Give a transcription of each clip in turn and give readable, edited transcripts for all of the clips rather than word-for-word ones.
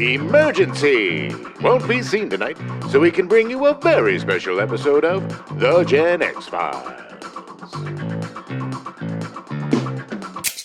Emergency! Won't be seen tonight, so we can bring you a very special episode of The Gen X Files.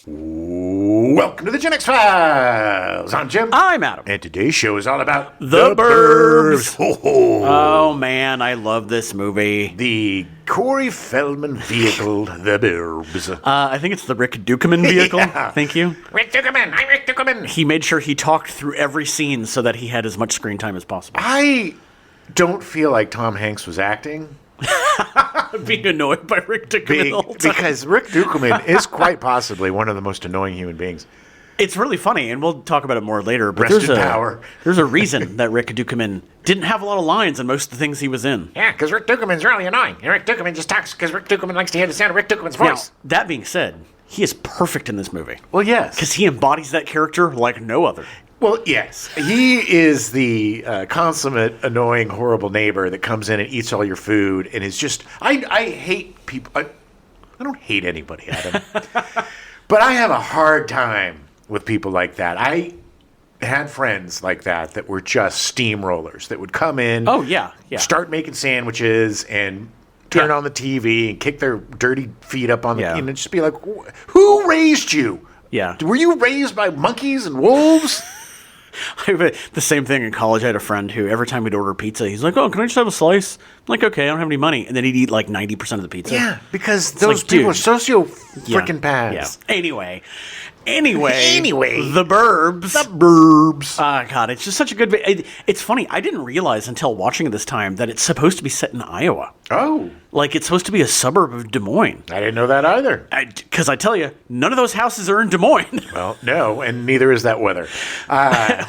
Welcome to The Gen X Files. I'm Jim. I'm Adam. And today's show is all about The Burbs. Ho-ho. Oh, man, I love this movie. The Corey Feldman vehicle, The Burbs. I think it's the Rick Ducommun vehicle. Yeah. Thank you. Rick Ducommun. I'm Rick Ducommun. He made sure he talked through every scene so that he had as much screen time as possible. I don't feel like Tom Hanks was acting. Being annoyed by Rick Ducommun the whole time. Because Rick Ducommun is quite possibly one of the most annoying human beings. It's really funny, and we'll talk about it more later. But Rest in power. There's a reason that Rick Ducommun didn't have a lot of lines in most of the things he was in. Yeah, because Rick Ducommun's really annoying. And Rick Ducommun just talks because Rick Ducommun likes to hear the sound of Rick Ducommun's voice. Now, that being said, he is perfect in this movie. Well, yes. Because he embodies that character like no other. Well, yes. He is the consummate, annoying, horrible neighbor that comes in and eats all your food and is just... I hate people. I don't hate anybody, Adam. But I have a hard time with people like that. I had friends like that were just steamrollers that would come in, Oh, yeah. start making sandwiches and turn on the TV and kick their dirty feet up on the and just be like, who raised you? Yeah. Were you raised by monkeys and wolves? The same thing in college. I had a friend who every time we'd order pizza, he's like, "Oh, can I just have a slice?" I'm like, "Okay, I don't have any money," and then he'd eat like 90% of the pizza. Yeah, because those like, people are dude. socio-frickin' pads. Yeah. Anyway, The Burbs. Burbs. God, it's just such a good. It's funny. I didn't realize until watching it this time that it's supposed to be set in Iowa. Oh, Like it's supposed to be a suburb of Des Moines. I didn't know that either. Because I tell you, none of those houses are in Des Moines. Well, no, and neither is that weather.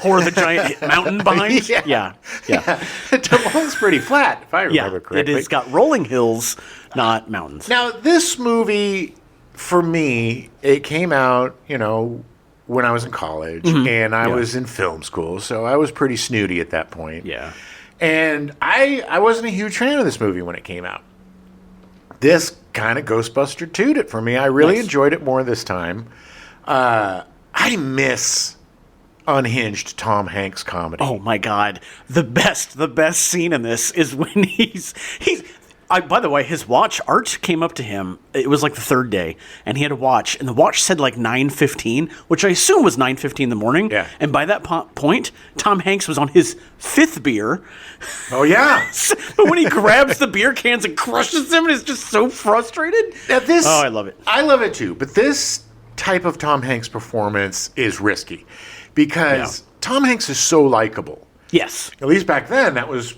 Or the giant mountain behind. Yeah. Des Moines is pretty flat, if I remember correctly. It has got rolling hills, not mountains. Now, this movie, for me, it came out, when I was in college, and I was in film school, so I was pretty snooty at that point. Yeah. And I wasn't a huge fan of this movie when it came out. This kind of Ghostbuster 2'd it for me. I really enjoyed it more this time. I miss unhinged Tom Hanks comedy. Oh my God. The best scene in this is when by the way, his watch, Art came up to him. It was like the third day, and he had a watch, and the watch said like 9:15, which I assume was 9:15 in the morning. Yeah. And by that point, Tom Hanks was on his fifth beer. Oh, yeah. But when he grabs the beer cans and crushes them and is just so frustrated. Now I love it. I love it too, but this type of Tom Hanks performance is risky because Tom Hanks is so likable. Yes. At least back then, that was,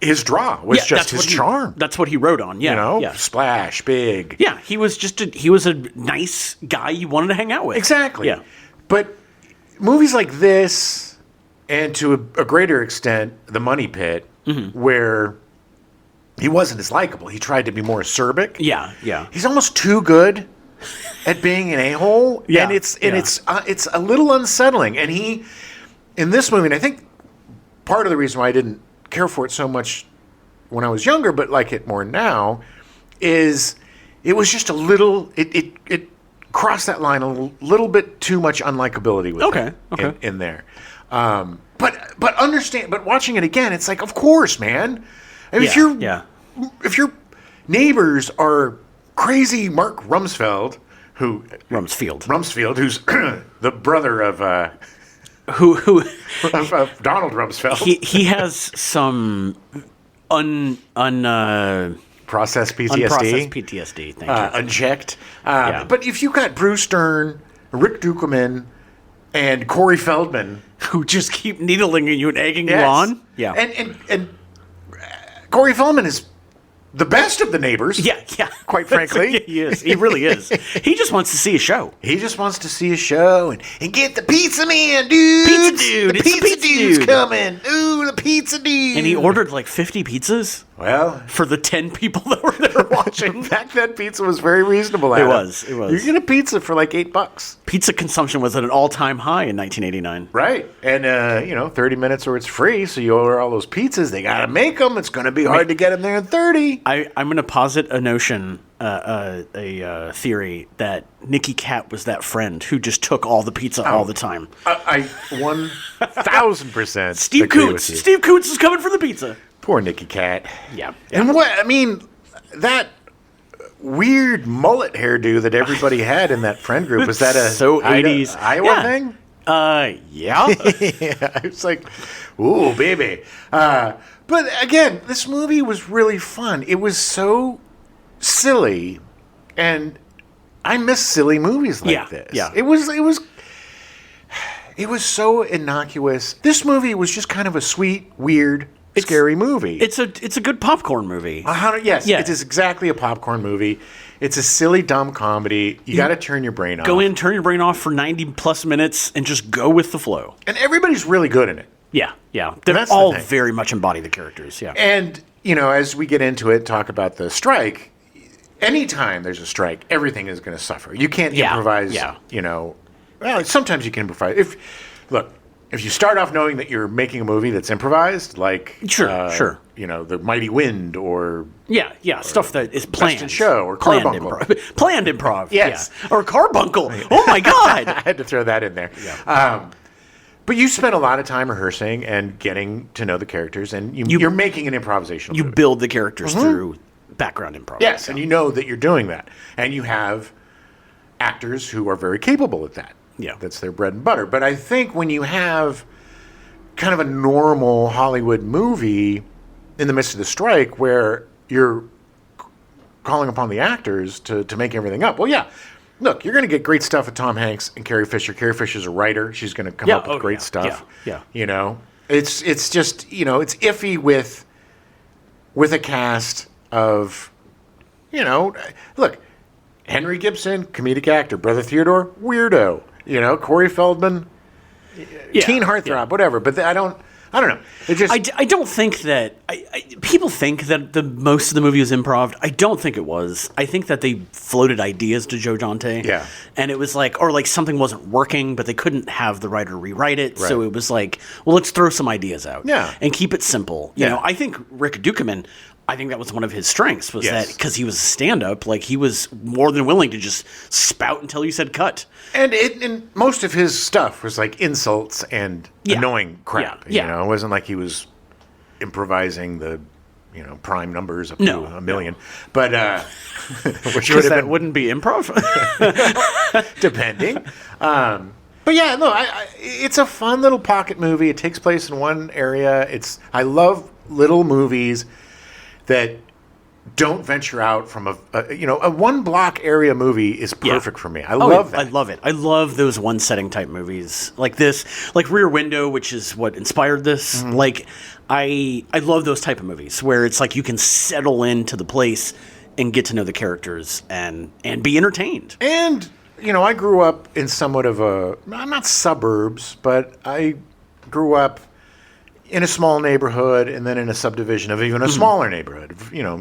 his draw was just his charm. That's what he wrote on. Yeah. Yeah. Splash, big. Yeah, he was a nice guy you wanted to hang out with. Exactly. Yeah. But movies like this, and to a greater extent, The Money Pit, where he wasn't as likable. He tried to be more acerbic. Yeah. He's almost too good at being an a-hole. Yeah. And it's a little unsettling. And in this movie, and I think part of the reason why I didn't care for it so much when I was younger, but like it more now, is it was just a little. It crossed that line a little bit too much unlikability with him in there. But understand. But watching it again, it's like, of course, man. I mean, if your neighbors are crazy Mark Rumsfeld, Rumsfeld, who's the brother of. Who of Donald Rumsfeld. He has some processed PTSD. Unprocessed PTSD. Thank you. Unchecked. But if you got Bruce Dern, Rick Ducommun, and Corey Feldman, who just keep needling you and egging you on, and Corey Feldman is the best of the neighbors. Yeah. Quite frankly. He is. He really is. He just wants to see a show. He just wants to see a show and get the pizza man, dude. Pizza dude. The pizza dude's coming. Ooh, the pizza dude. And he ordered like 50 pizzas. Well, for the 10 people that were there watching. Back then, pizza was very reasonable. Adam. It was. You get a pizza for like $8. Pizza consumption was at an all-time high in 1989. Right. And, 30 minutes or it's free, so you order all those pizzas. They got to make them. It's going to be hard to get them there in 30. I'm going to posit a notion a theory that Nicky Cat was that friend who just took all the pizza all the time. I 1,000% Steve agree with Coots. you. Steve Coots is coming for the pizza. Poor Nicky Cat. Yeah. And that weird mullet hairdo that everybody had in that friend group, was that a So 80s. Iowa Yeah. thing? Yeah. Yeah, it's like, ooh, baby. But again, this movie was really fun. It was so silly, and I miss silly movies like this. Yeah. It was so innocuous. This movie was just kind of a sweet, weird, scary movie. It's a good popcorn movie. Yes, Yeah. it is exactly a popcorn movie. It's a silly, dumb comedy. You got to turn your brain off. Go in, turn your brain off for 90 plus minutes, and just go with the flow. And everybody's really good in it. Yeah. They're That's the all thing. very much embody the characters. Yeah. And, as we get into it, talk about the strike, anytime there's a strike, everything is going to suffer. You can't improvise, Yeah. Well, sometimes you can improvise. If you start off knowing that you're making a movie that's improvised, like Sure. The Mighty Wind or Yeah, stuff that is planned. in Show or planned Carbuncle. Planned improv. Yes. Yeah. Or Carbuncle. Oh my God. I had to throw that in there. Yeah. But you spent a lot of time rehearsing and getting to know the characters, and you're making an improvisational You movie. build the characters through background improv. Yes, and you know that you're doing that. And you have actors who are very capable at that. Yeah. That's their bread and butter. But I think when you have kind of a normal Hollywood movie in the midst of the strike where you're calling upon the actors to make everything up, well, yeah. Look, you're going to get great stuff with Tom Hanks and Carrie Fisher. Carrie Fisher's a writer. She's going to come up with great stuff. Yeah. It's just, it's iffy with a cast of, look, Henry Gibson, comedic actor. Brother Theodore, weirdo. Corey Feldman, teen heartthrob, whatever. But I don't know. It just I don't think that people think that the most of the movie was improv. I don't think it was. I think that they floated ideas to Joe Dante. Yeah. And it was like something wasn't working, but they couldn't have the writer rewrite it. Right. So it was like, well, let's throw some ideas out. Yeah. And keep it simple. Yeah. I think Rick Ducommun, I think that was one of his strengths, was Yes. that because he was a stand-up, like he was more than willing to just spout until you said cut. And most of his stuff was like insults and Yeah. annoying crap. Yeah. It wasn't like he was improvising the prime numbers up No. to a million. But which would Because have that been wouldn't be improv. depending. But yeah, no, it's a fun little pocket movie. It takes place in one area. I love little movies that don't venture out from a one block area movie is perfect for me. I love that. I love it. I love those one setting type movies like this, like Rear Window, which is what inspired this. Mm-hmm. Like I love those type of movies where it's like you can settle into the place and get to know the characters and be entertained. And I grew up in somewhat of not suburbs, but I grew up in a small neighborhood and then in a subdivision of even a smaller neighborhood.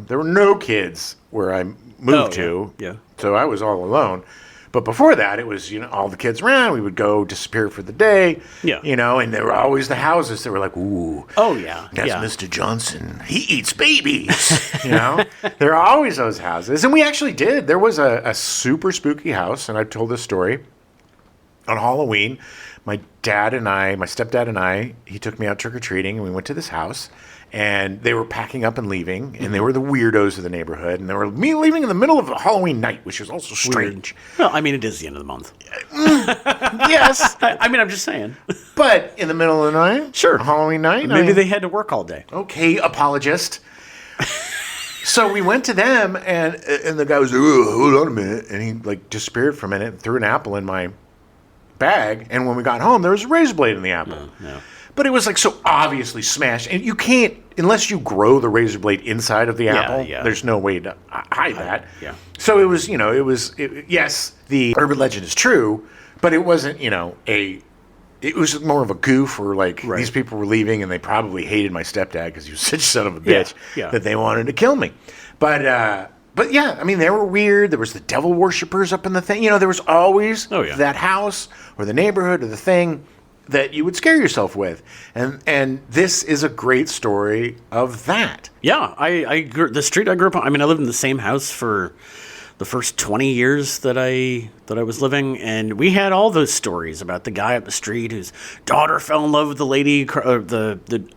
There were no kids where I moved to. Yeah. So I was all alone. But before that, it was, all the kids around. We would go disappear for the day. Yeah. And there were always the houses that were like, ooh. Oh, yeah. That's Yeah. Mr. Johnson. He eats babies. There are always those houses. And we actually did. There was a super spooky house, and I've told this story. On Halloween, my stepdad and I, he took me out trick-or-treating, and we went to this house, and they were packing up and leaving, and they were the weirdos of the neighborhood, and they were leaving in the middle of a Halloween night, which was also strange. Well, I mean, it is the end of the month. Yes, I mean, I'm just saying. but in the middle of the night? Sure. Halloween night? Maybe they had to work all day. Okay, apologist. So we went to them, and the guy was like, "Oh, hold on a minute," and he disappeared for a minute and threw an apple in my bag. And when we got home, there was a razor blade in the apple. No. But it was so obviously smashed, and you can't unless you grow the razor blade inside of the apple. Yeah. There's no way to hide that. Yeah. So it was, yes, the urban legend is true, but it wasn't, it was more of a goof, or these people were leaving and they probably hated my stepdad because he was such a son of a bitch Yeah. that they wanted to kill me. But yeah, I mean, they were weird. There was the devil worshippers up in the thing. There was always that house or the neighborhood or the thing that you would scare yourself with. And this is a great story of that. Yeah, the street I grew up on, I mean, I lived in the same house for the first 20 years that I was living, and we had all those stories about the guy up the street whose daughter fell in love with the lady, the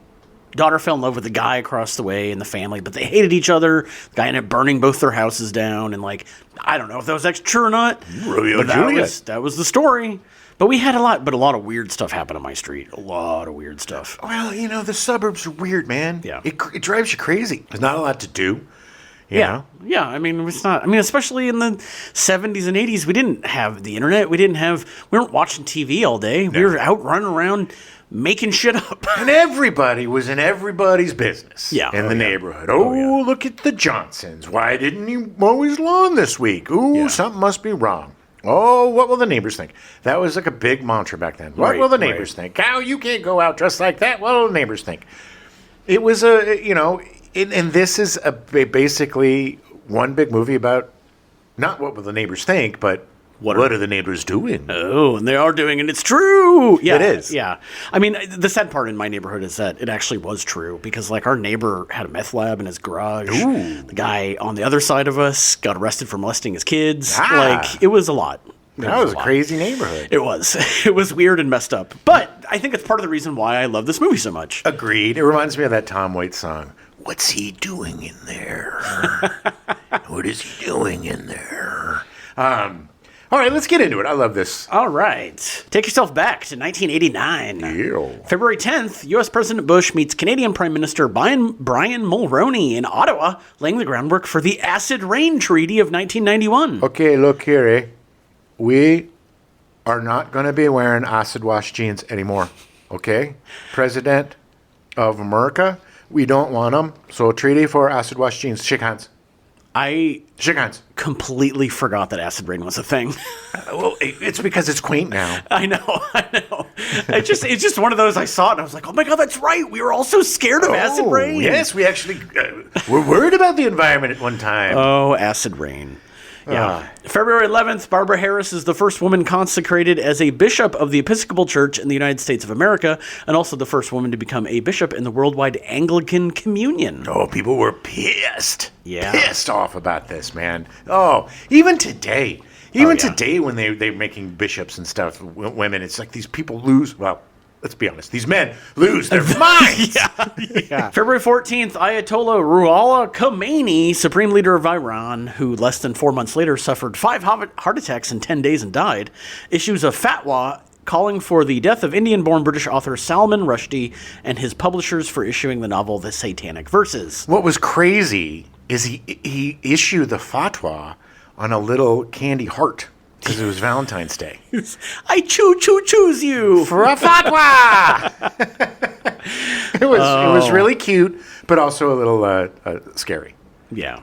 daughter fell in love with the guy across the way in the family, but they hated each other. The guy ended up burning both their houses down, and like, I don't know if that was actually true or not. Romeo and but Juliet. that was the story. But we had a lot of weird stuff happen on my street. A lot of weird stuff. Well, the suburbs are weird, man. Yeah. It drives you crazy. There's not a lot to do. You Yeah, know? yeah. I mean, it's not. I mean, especially in the 70s and 80s, we didn't have the internet. We weren't watching TV all day. We were out running around making shit up. And everybody was in everybody's business in the neighborhood. Oh, look at the Johnsons. Why didn't he mow his lawn this week? Ooh, something must be wrong. Oh, what will the neighbors think? That was like a big mantra back then. What will the neighbors think? How you can't go out dressed like that? What will the neighbors think? It was and this is basically one big movie about not what will the neighbors think, but what are the neighbors doing? Oh, and they are doing it. It's true. Yeah, it is. Yeah. I mean, the sad part in my neighborhood is that it actually was true because, like, our neighbor had a meth lab in his garage. Ooh. The guy on the other side of us got arrested for molesting his kids. Ah. Like, it was a lot. That was a crazy neighborhood. It was. It was weird and messed up. But I think it's part of the reason why I love this movie so much. Agreed. It reminds me of that Tom Waits song. What's he doing in there? What is he doing in there? All right, let's get into it. I love this. All right. Take yourself back to 1989. Yeah. February 10th, U.S. President Bush meets Canadian Prime Minister Brian Mulroney in Ottawa, laying the groundwork for the Acid Rain Treaty of 1991. Okay, look here, eh? We are not going to be wearing acid wash jeans anymore, okay? President of America, we don't want them. So, treaty for acid wash jeans. Shake hands. I Shake hands. completely forgot that acid rain was a thing. Well, it's because it's quaint now. I know. It's just one of those I saw it and I was like, oh my God, that's right. We were all so scared of acid rain. Yes, we actually were worried about the environment at one time. Oh, acid rain. Yeah. February 11th, Barbara Harris is the first woman consecrated as a bishop of the Episcopal Church in the United States of America, and also the first woman to become a bishop in the Worldwide Anglican Communion. Oh, people were pissed. Yeah. Pissed off about this, man. Oh, even today. Today when they're making bishops and stuff, women, it's like these people lose, well, let's be honest, these men lose their minds. Yeah. February 14th, Ayatollah Ruhollah Khomeini, supreme leader of Iran, who less than 4 months later suffered 5 heart attacks in 10 days and died, issues a fatwa calling for the death of Indian-born British author Salman Rushdie and his publishers for issuing the novel The Satanic Verses. What was crazy is he issued the fatwa on a little candy heart because it was Valentine's Day. I choose you For a fatwa! It was really cute, but also a little scary. Yeah.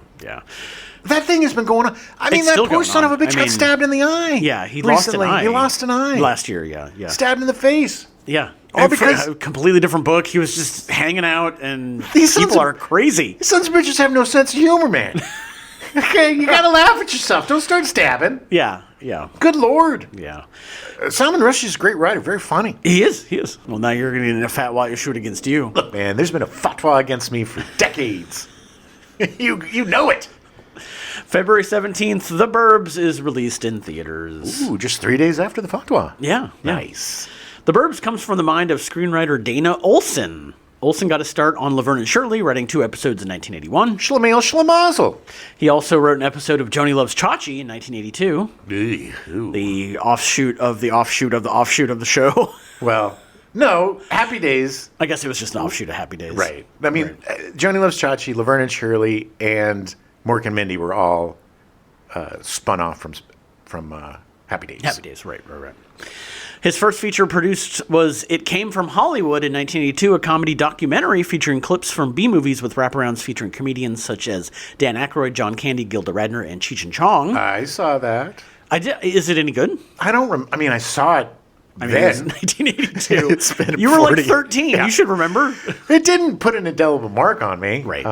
That thing has been going on. I mean, It's that still poor going son on. of a bitch I got mean, stabbed in the eye. Yeah, he recently. lost an eye. He lost an eye. Last year, yeah. Stabbed in the face. Yeah. All And for because- a completely different book. He was just hanging out, and These sons people of- are crazy. These sons of bitches have no sense of humor, man. Okay, you gotta laugh at yourself. Don't start stabbing. Yeah. Good Lord. Yeah. Salman Rushdie's a great writer, very funny. He is. Well, now you're going to get a fatwa issued against you. Look, man, there's been a fatwa against me for decades. You know it. February 17th, The Burbs is released in theaters. Ooh, just 3 days after the fatwa. Yeah. Nice. The Burbs comes from the mind of screenwriter Dana Olson. Olson got a start on Laverne and Shirley, writing 2 episodes in 1981. Schlemazel, schlemazel. He also wrote an episode of Joni Loves Chachi in 1982, Ooh. the offshoot of the offshoot of the offshoot of the show. Well, no, Happy Days. I guess it was just an offshoot of Happy Days. Right. I mean, Johnny Loves Chachi, Laverne and Shirley, and Mork and Mindy were all spun off from Happy Days. Happy Days, right. His first feature produced was It Came From Hollywood in 1982, a comedy documentary featuring clips from B-movies with wraparounds featuring comedians such as Dan Aykroyd, John Candy, Gilda Radner, and Cheech and Chong. I saw that. Is it any good? I don't. I mean, I saw it. I mean, it was then 1982. It's been You were 40. like 13. Yeah. You should remember. It didn't put an indelible mark on me, Right.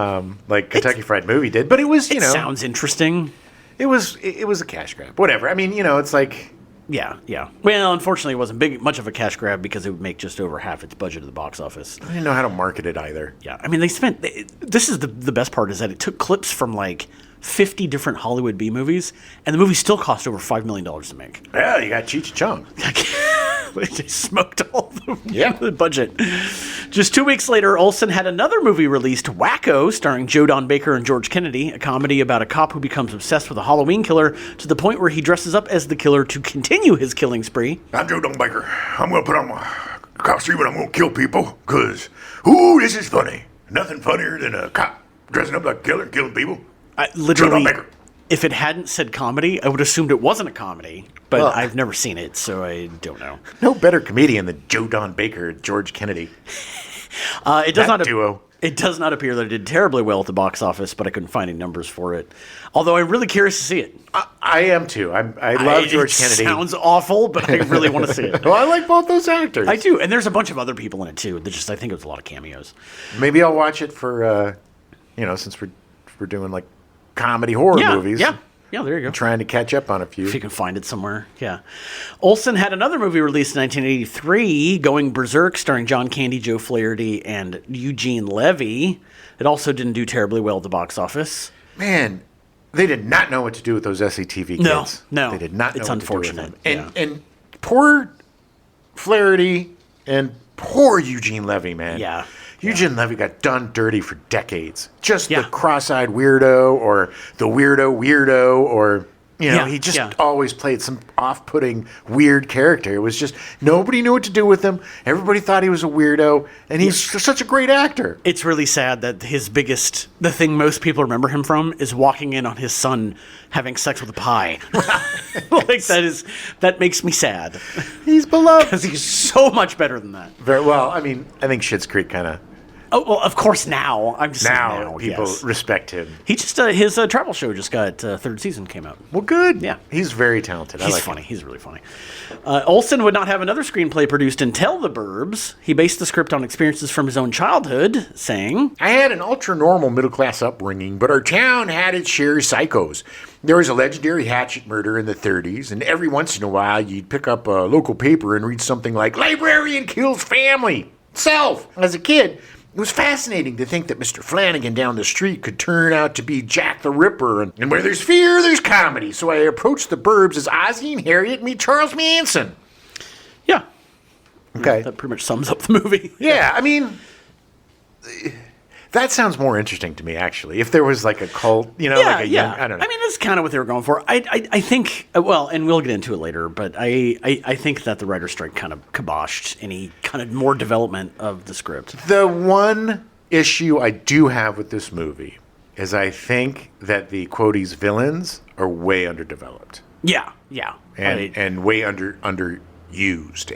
Like Kentucky Fried Movie did, but it was, It sounds interesting. it was a cash grab. Whatever. I mean, it's like Yeah, yeah. Well, unfortunately, it wasn't much of a cash grab because it would make just over half its budget at the box office. I didn't know how to market it either. Yeah, I mean, this is the best part is that it took clips from like 50 different Hollywood B movies, and the movie still cost over $5 million to make. Yeah, you got Cheech Chong. They smoked all the budget. Just 2 weeks later, Olsen had another movie released, Wacko, starring Joe Don Baker and George Kennedy, a comedy about a cop who becomes obsessed with a Halloween killer to the point where he dresses up as the killer to continue his killing spree. I'm Joe Don Baker. I'm going to put on my costume and I'm going to kill people because, ooh, this is funny. Nothing funnier than a cop dressing up like a killer and killing people. Literally, Joe Don Baker. if it hadn't said comedy, I would have assumed it wasn't a comedy, but Well, I've never seen it, so I don't know. No better comedian than Joe Don Baker, George Kennedy. It does That not duo. It does not appear that it did terribly well at the box office, but I couldn't find any numbers for it. Although I'm really curious to see it. I am too. I love George Kennedy. It sounds awful, but I really want to see it. Well, I like both those actors. I do, and there's a bunch of other people in it too. I think it was a lot of cameos. Maybe I'll watch it for, since we're doing like comedy horror movies. Yeah, there you go. Trying to catch up on a few. If you can find it somewhere, yeah. Olsen had another movie released in 1983, Going Berserk, starring John Candy, Joe Flaherty, and Eugene Levy. It also didn't do terribly well at the box office. Man, they did not know what to do with those SCTV kids. No. They did not know It's what to do with unfortunate, them. yeah. And poor Flaherty and poor Eugene Levy, man. Yeah. Eugene Levy got done dirty for decades. Just Yeah. the cross-eyed weirdo or the weirdo or, Yeah, he just yeah. always played some off-putting weird character. It was just, nobody knew what to do with him. Everybody thought he was a weirdo, and he's such a great actor. It's really sad that the thing most people remember him from is walking in on his son having sex with a pie. That makes me sad. He's beloved. Because he's so much better than that. Very well. I mean, I think Schitt's Creek kind of Oh, well, of course now. I'm just saying now. people Yes. respect him. He just his travel show just got third season came out. Well, good. Yeah. He's very talented. I He's like funny. him. He's really funny. Olsen would not have another screenplay produced until The Burbs. He based the script on experiences from his own childhood, saying, I had an ultra-normal middle-class upbringing, but our town had its share of psychos. There was a legendary hatchet murder in the 30s, and every once in a while you'd pick up a local paper and read something like, Librarian Kills Family. Self. As a kid, it was fascinating to think that Mr. Flanagan down the street could turn out to be Jack the Ripper, and where there's fear, there's comedy. So I approached the Burbs as Ozzie and Harriet meet Charles Manson. yeah. Okay. That pretty much sums up the movie. Yeah, I mean, that sounds more interesting to me, actually. If there was like a cult, like a young, I don't know. I mean, that's kind of what they were going for. I think, well, and we'll get into it later, but I think that the writer's strike kind of kiboshed any kind of more development of the script. The one issue I do have with this movie is I think that the Quoties villains are way underdeveloped Yeah. and way underused.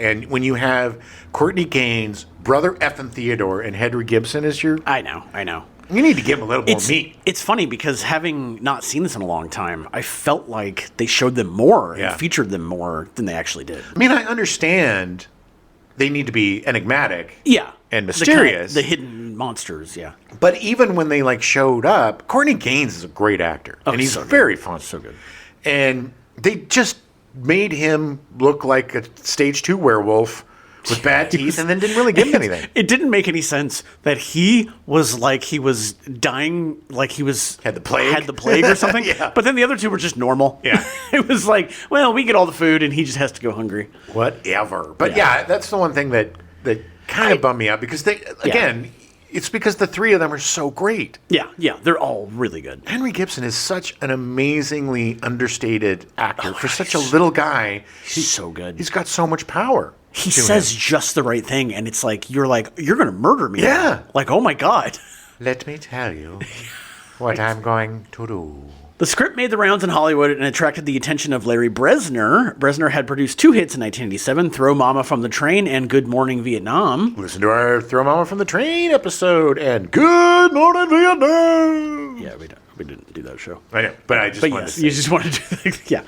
And when you have Courtney Gaines, brother Effin Theodore, and Henry Gibson as your, I know. you need to give them a little more meat. It's funny because having not seen this in a long time, I felt like they showed them more Yeah. and featured them more than they actually did. I mean, I understand they need to be enigmatic. Yeah. And mysterious. The hidden monsters, yeah. But even when they showed up, Courtney Gaines is a great actor, and he's so good. very fun. So good. And they just made him look like a stage 2 werewolf with bad teeth, and then didn't really give him anything. It didn't make any sense that he was dying, like he was Had the plague? or something. Yeah. But then the other two were just normal. Yeah. It was like, well, we get all the food, and he just has to go hungry. Whatever. But Yeah. yeah, that's the one thing that kind of bummed me out, because it's because the three of them are so great. Yeah, they're all really good. Henry Gibson is such an amazingly understated actor for such a little guy. He's so good. He's got so much power. He to says him. just the right thing, and it's like you're going to murder me. Yeah. now. Like, oh my god. Let me tell you what I'm going to do. The script made the rounds in Hollywood and attracted the attention of Larry Bresner. Bresner had produced 2 hits in 1987, Throw Mama from the Train and Good Morning Vietnam. Listen to our Throw Mama from the Train episode and Good Morning Vietnam. Yeah, We didn't do that show. I know, but I just But wanted yes, to you say. just wanted to, yeah.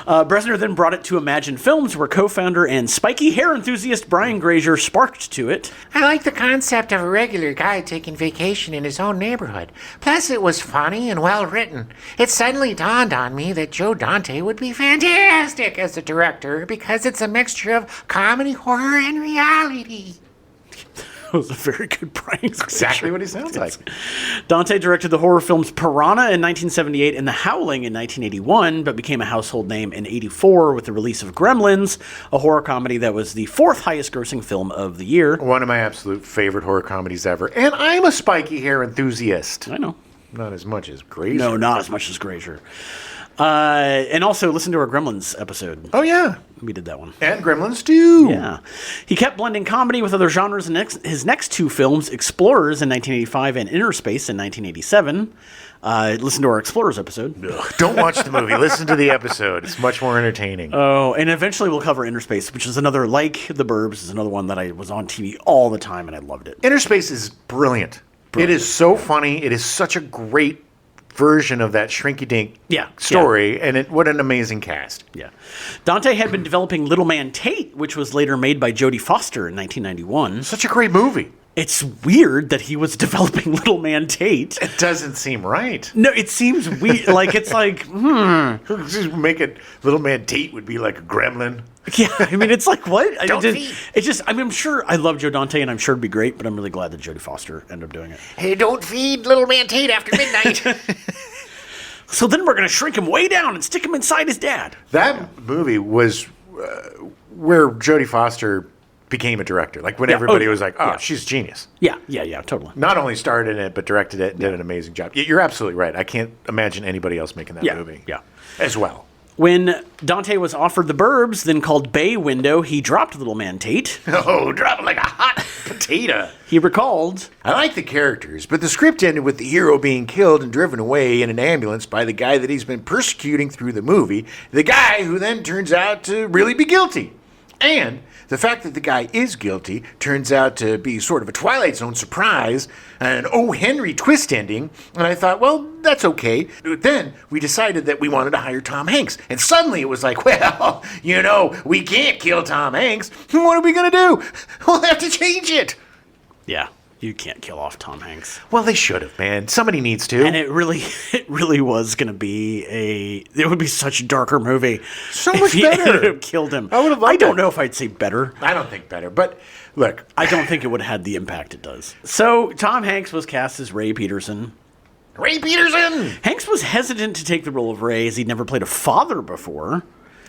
Bresner then brought it to Imagine Films, where co-founder and spiky hair enthusiast Brian Grazer sparked to it. I like the concept of a regular guy taking vacation in his own neighborhood. Plus, it was funny and well written. It suddenly dawned on me that Joe Dante would be fantastic as the director because it's a mixture of comedy, horror, and reality. That was a very good Brian Grazer. Exactly what he sounds like. Dante directed the horror films Piranha in 1978 and The Howling in 1981, but became a household name in 84 with the release of Gremlins, a horror comedy that was the 4th highest grossing film of the year. One of my absolute favorite horror comedies ever. And I'm a spiky hair enthusiast. I know. Not as much as Grazer. No, not as much as Grazer. And also listen to our Gremlins episode. Oh, yeah. We did that one. And Gremlins too. Yeah. He kept blending comedy with other genres in his next 2 films, Explorers in 1985 and Inner Space in 1987. Listen to our Explorers episode. Ugh, don't watch the movie. Listen to the episode. It's much more entertaining. Oh, and eventually we'll cover Inner Space, which is another, like The Burbs, is another one that I was on TV all the time and I loved it. Inner Space is brilliant. It is so funny. It is such a great version of that shrinky-dink story, and what an amazing cast. Yeah. Dante had been developing Little Man Tate, which was later made by Jodie Foster in 1991. Such a great movie. It's weird that he was developing Little Man Tate. It doesn't seem right. No, it seems weird. Like, it's like, Just make it Little Man Tate would be like a gremlin. Yeah, I mean, it's like, what? Don't feed. It's just, I mean, I'm sure, I love Joe Dante, and I'm sure it'd be great, but I'm really glad that Jodie Foster ended up doing it. Hey, don't feed little man Tate after midnight. So then we're going to shrink him way down and stick him inside his dad. That movie was where Jodie Foster became a director. Like when everybody was like, oh, she's a genius. Yeah, totally. Not only starred in it, but directed it and did an amazing job. You're absolutely right. I can't imagine anybody else making that movie. Yeah. As well. When Dante was offered The Burbs, then called Bay Window, he dropped Little Man Tate. Oh, drop it like a hot potato. He recalled, I like the characters, but the script ended with the hero being killed and driven away in an ambulance by the guy that he's been persecuting through the movie, the guy who then turns out to really be guilty. And the fact that the guy is guilty turns out to be sort of a Twilight Zone surprise, an O. Henry twist ending, and I thought, well, that's okay. Then we decided that we wanted to hire Tom Hanks, and suddenly it was like, well, we can't kill Tom Hanks. What are we going to do? We'll have to change it. yeah, you can't kill off Tom Hanks. Well, they should have, man. Somebody needs to. And it really was going to be it would be such a darker movie. So if much he better. ended up killed him. I would have loved I don't it. know if I'd say better. I don't think better, but look. I don't think it would have had the impact it does. So Tom Hanks was cast as Ray Peterson. Ray Peterson! Hanks was hesitant to take the role of Ray as he'd never played a father before.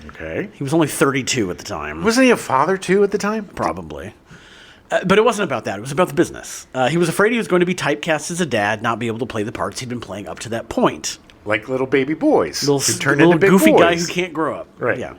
Okay. He was only 32 at the time. Wasn't he a father, too, at the time? Probably. But it wasn't about that. It was about the business. He was afraid he was going to be typecast as a dad, not be able to play the parts he'd been playing up to that point. Like little baby boys who turn Little into big goofy boys. guy who can't grow up. Right. Yeah.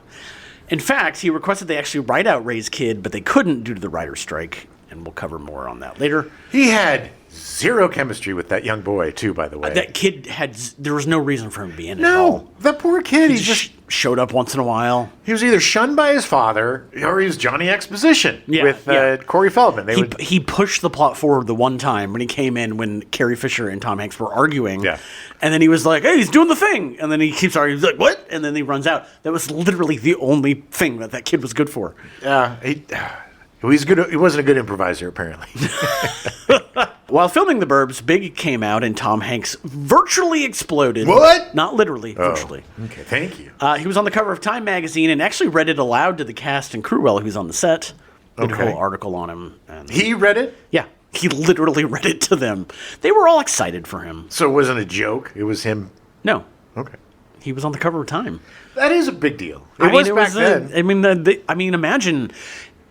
In fact, he requested they actually write out Ray's kid, but they couldn't due to the writer's strike. And we'll cover more on that later. He had zero chemistry with that young boy, too, by the way. That kid there was no reason for him to be in it at all. No, that poor kid, He just showed up once in a while. he was either shunned by his father or he was Johnny Exposition with yeah. Corey Feldman. He pushed the plot forward the one time when he came in when Carrie Fisher and Tom Hanks were arguing. Yeah. And then he was like, hey, he's doing the thing. And then he keeps arguing. He's like, what? And then he runs out. That was literally the only thing that kid was good for. He's good. He wasn't a good improviser, apparently. While filming The Burbs, Big came out and Tom Hanks virtually exploded. What? Not literally, virtually. Okay, thank you. He was on the cover of Time magazine and actually read it aloud to the cast and crew while he was on the set. Did a Okay. whole article on him. And He read it? yeah, he literally read it to them. They were all excited for him. So it wasn't a joke? It was him? No, Okay. he was on the cover of Time. That is a big deal. It was back then. Imagine.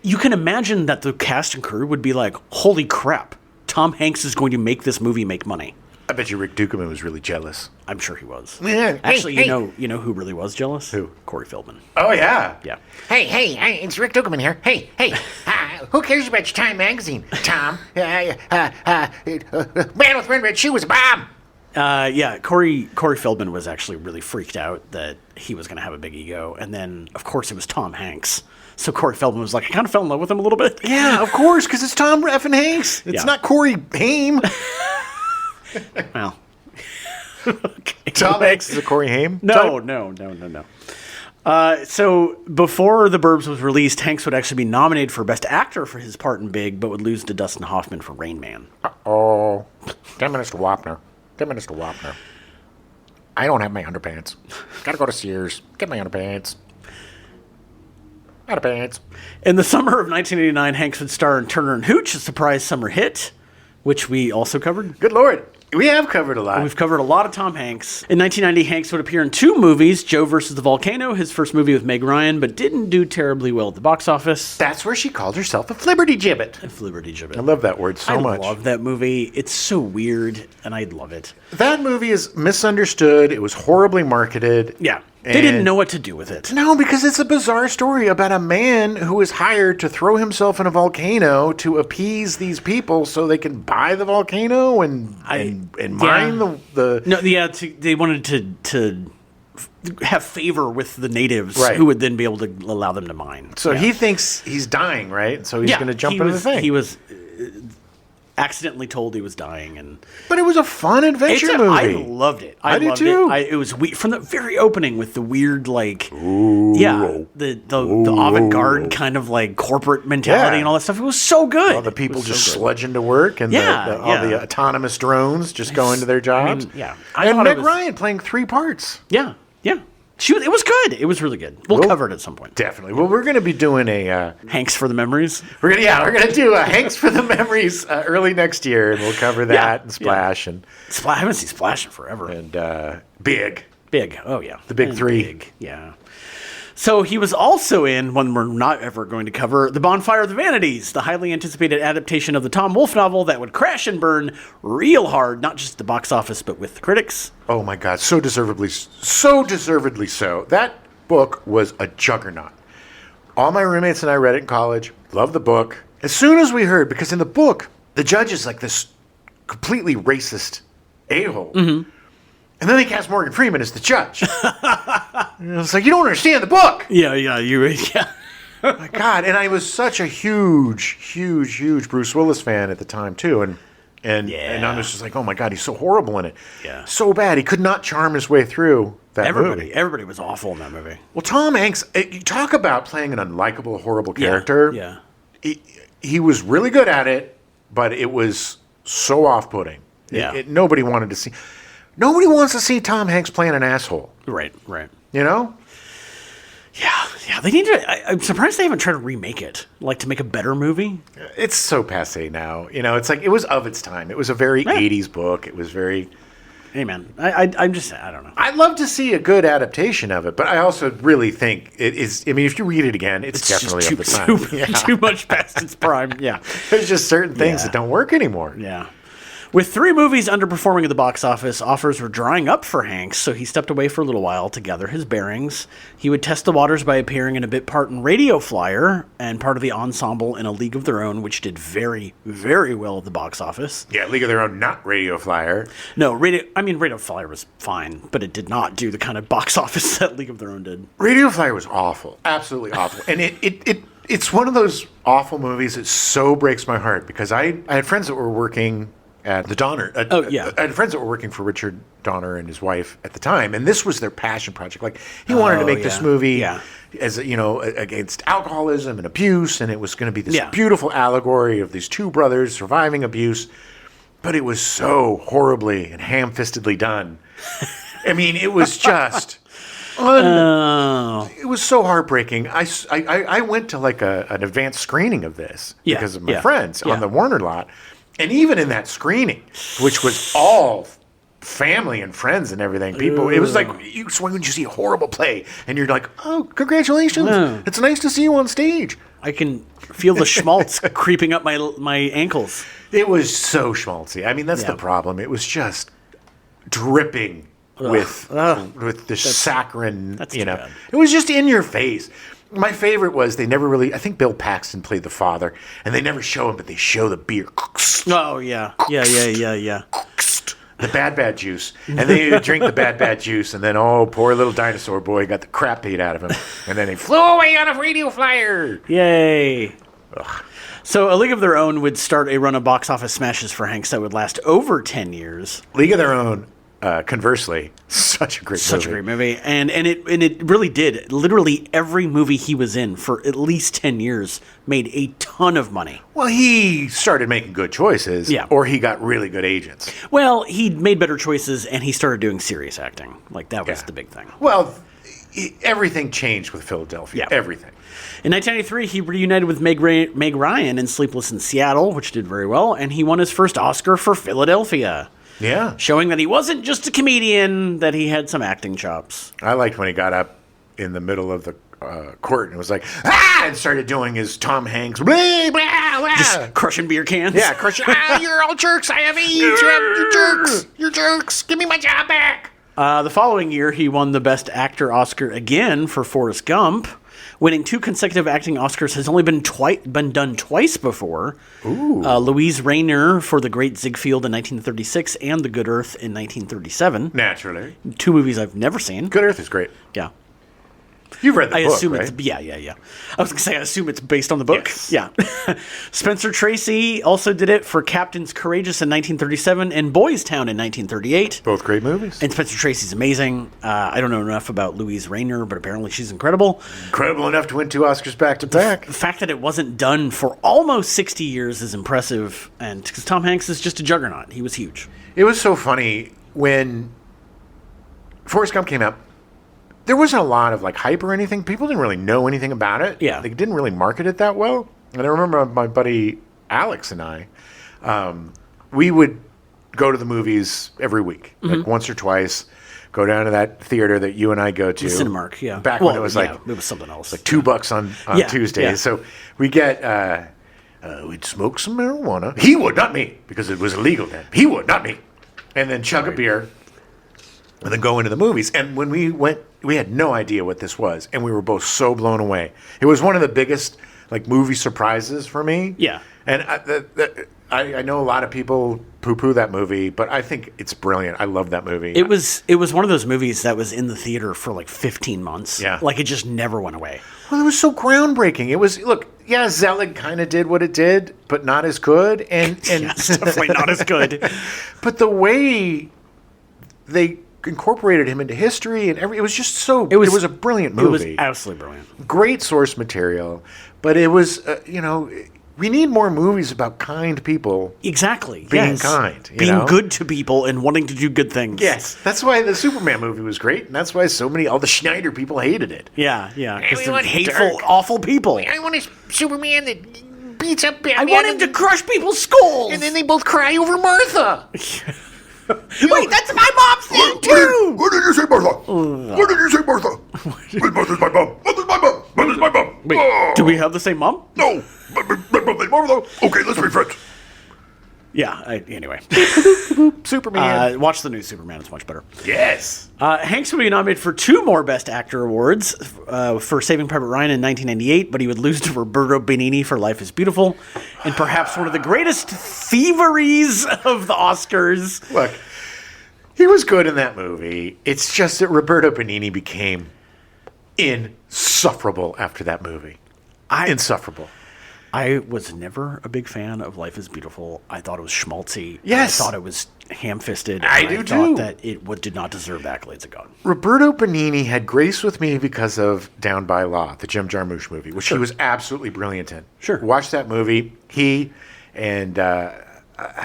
You can imagine that the cast and crew would be like, "Holy crap! Tom Hanks is going to make this movie make money." I bet you Rick Ducommun was really jealous. I'm sure he was. Yeah. Actually, Hey, you know who really was jealous? Who? Corey Feldman. Oh, yeah. Yeah. Hey, it's Rick Ducommun here. Hey, who cares about your Time magazine, Tom? Man with red shoe was a bomb. Yeah, Corey Feldman was actually really freaked out that he was going to have a big ego, and then of course it was Tom Hanks. So Corey Feldman was like, I kind of fell in love with him a little bit. Yeah, of course, because it's Tom effing Hanks. It's Yeah. not Corey Haim. Well, Tom Hanks is a Corey Haim? No. So before The Burbs was released, Hanks would actually be nominated for Best Actor for his part in Big, but would lose to Dustin Hoffman for Rain Man. Oh, 10 minutes to Wapner. 10 minutes to Wapner. I don't have my underpants. Gotta go to Sears. Get my underpants. Underpants. In the summer of 1989, Hanks would star in Turner and Hooch, a surprise summer hit, which we also covered. Good Lord. We have covered a lot. We've covered a lot of Tom Hanks. In 1990, Hanks would appear in 2 movies, Joe versus the Volcano, his first movie with Meg Ryan, but didn't do terribly well at the box office. That's where she called herself a flibberty gibbet. A Liberty Gibbet. I love that word so much. I love that movie. It's so weird, and I love it. That movie is misunderstood. It was horribly marketed. Yeah. They didn't know what to do with it. No, because it's a bizarre story about a man who is hired to throw himself in a volcano to appease these people so they can buy the volcano and mine the. No, yeah, they wanted to have favor with the natives, Right. who would then be able to allow them to mine. So he thinks he's dying, right? So he's going to jump into the thing. He was accidentally told he was dying, But it was a fun adventure movie. I loved it. I did loved too. It. It was weird from the very opening with the weird, like, the avant-garde kind of like corporate mentality Yeah. and all that stuff. It was so good. All the people It was just so good. sludging to work, and all the autonomous drones just going to their jobs. I And thought it Meg was- Ryan playing 3 parts. Yeah. It was good. It was really good. We'll cover it at some point. Definitely. Well, we're going to be doing Hanks for the memories. we're gonna do a Hanks for the Memories early next year, and we'll cover that and Splash and I haven't seen Splash in forever. Big. Big. Oh, yeah. The Big Three. Big. Yeah. So he was also in one we're not ever going to cover, The Bonfire of the Vanities, the highly anticipated adaptation of the Tom Wolfe novel that would crash and burn real hard, not just at the box office, but with the critics. Oh my God, so deservedly so. That book was a juggernaut. All my roommates and I read it in college, loved the book. As soon as we heard, because in the book, the judge is like this completely racist a-hole. Mm-hmm. And then they cast Morgan Freeman as the judge. And it's like, you don't understand the book. Yeah. My God. And I was such a huge Bruce Willis fan at the time, too. And I was just like, oh my God, he's so horrible in it. Yeah. So bad. He could not charm his way through that movie. Everybody was awful in that movie. Well, Tom Hanks, you talk about playing an unlikable, horrible character. Yeah. He was really good at it, but it was so off-putting. Yeah. Nobody wanted to see. Nobody wants to see Tom Hanks playing an asshole. Right. You know? Yeah. They need to. I'm surprised they haven't tried to remake it, like to make a better movie. It's so passé now. You know, it's like it was of its time. It was a very 80s book. It was very. Hey, man. I don't know. I'd love to see a good adaptation of it, but I also really think it is. I mean, if you read it again, it's definitely of the time. Too much past its prime. Yeah. There's just certain things that don't work anymore. Yeah. With 3 movies underperforming at the box office, offers were drying up for Hanks, so he stepped away for a little while to gather his bearings. He would test the waters by appearing in a bit part in Radio Flyer and part of the ensemble in A League of Their Own, which did very, very well at the box office. Yeah, League of Their Own, not Radio Flyer. No, Radio Flyer was fine, but it did not do the kind of box office that League of Their Own did. Radio Flyer was awful, absolutely awful, and it's one of those awful movies that so breaks my heart because I had friends that were working at the Donner. I had friends that were working for Richard Donner and his wife at the time, and this was their passion project. Like he wanted to make this movie as against alcoholism and abuse, and it was going to be this beautiful allegory of these 2 brothers surviving abuse. But it was so horribly and ham-fistedly done. I mean, it was just. It was so heartbreaking. I went to like an advanced screening of this because of my friends on the Warner lot. And even in that screening, which was all family and friends and everything, people, it was like, when you see a horrible play and you're like, oh, congratulations. It's nice to see you on stage. I can feel the schmaltz creeping up my ankles. It was so schmaltzy. I mean, that's the problem. It was just dripping with the saccharine, bad. It was just in your face. My favorite was they never really. I think Bill Paxton played the father, and they never show him, but they show the beer. Oh yeah. The bad juice, and then he would drink the bad juice, and then poor little dinosaur boy got the crap beat out of him, and then he flew away on a Radio Flyer. Yay! Ugh. So A League of Their Own would start a run of box office smashes for Hanks that would last over 10 years. League of Their Own. conversely, such a great Such a great movie, and it really did. Literally every movie he was in for at least 10 years made a ton of money. Well, he started making good choices, Yeah. or he got really good agents. Well, he made better choices, and he started doing serious acting. Like that was Yeah. the big thing. Well, everything changed with Philadelphia. Yeah. Everything. In 1993, he reunited with Meg Ryan in Sleepless in Seattle, which did very well, and he won his first Oscar for Philadelphia, Yeah. showing that he wasn't just a comedian, that he had some acting chops. I liked when he got up in the middle of the court and was like, ah, and started doing his Tom Hanks, blah, blah, blah. Just crushing beer cans. Yeah, crushing. You're all jerks. I have AIDS. You're jerks. You're jerks. Give me my job back. The following year, he won the Best Actor Oscar again for Forrest Gump. Winning 2 consecutive acting Oscars has only been done twice before. Louise Rayner for The Great Ziegfeld in 1936 and The Good Earth in 1937. Naturally. 2 movies I've never seen. Good Earth is great. Yeah. You've read the I book, assume right? it's yeah. I was gonna say I assume it's based on the book. Yes. Yeah. Spencer Tracy also did it for Captains Courageous in 1937 and Boys Town in 1938. Both great movies. And Spencer Tracy's amazing. I don't know enough about Louise Rayner, but apparently she's incredible. Incredible enough to win 2 Oscars back to back. The fact that it wasn't done for almost 60 years is impressive, and because Tom Hanks is just a juggernaut, he was huge. It was so funny when Forrest Gump came out. There wasn't a lot of like hype or anything. People didn't really know anything about it. Yeah. They didn't really market it that well. And I remember my buddy Alex and I, we would go to the movies every week, like once or twice. Go down to that theater that you and I go to. Cinemark, yeah. Back when it was like it was something else. like $2 on Yeah, Tuesdays. yeah. So we get we'd smoke some marijuana. He would, not me, because it was illegal then. He would, not me. And then chug a beer, and then go into the movies. And when we went, we had no idea what this was, and we were both so blown away. It was one of the biggest like movie surprises for me. Yeah. And I know a lot of people poo-poo that movie, but I think it's brilliant. I love that movie. It was one of those movies that was in the theater for like 15 months. Yeah. Like it just never went away. Well, it was so groundbreaking. It was, look, yeah, Zelig kind of did what it did, but not as good. And Yeah, it's definitely not as good. But the way they incorporated him into history and it was just so. It was a brilliant movie. It was absolutely brilliant. Great source material, but it was we need more movies about kind people. Exactly. Being yes. kind, you being know? good to people and wanting to do good things. Yes, that's why the Superman movie was great, and that's why all the Schneider people hated it. Yeah. Because we they're want hateful, dark. awful people. I want a Superman that beats up Batman. I want him to crush people's skulls. And then they both cry over Martha. Wait, that's my mom's thing too. What did you say, Martha? What did you say, Martha? Martha's my mom. Martha's my mom. Martha's my mom. Wait, do we have the same mom? No. Martha. Okay, let's be friends. Yeah. Anyway, Superman. watch the new Superman. It's much better. Yes. Hanks would be nominated for 2 more Best Actor awards for Saving Private Ryan in 1998, but he would lose to Roberto Benigni for Life is Beautiful, and perhaps one of the greatest thieveries of the Oscars. Look, he was good in that movie. It's just that Roberto Benigni became insufferable after that movie. Insufferable. I was never a big fan of Life is Beautiful. I thought it was schmaltzy. Yes. I thought it was ham-fisted. I and do I thought too. that it did not deserve the accolades it got. Roberto Benigni had grace with me because of Down by Law, the Jim Jarmusch movie, which he was absolutely brilliant in. Sure. Watch that movie. He and I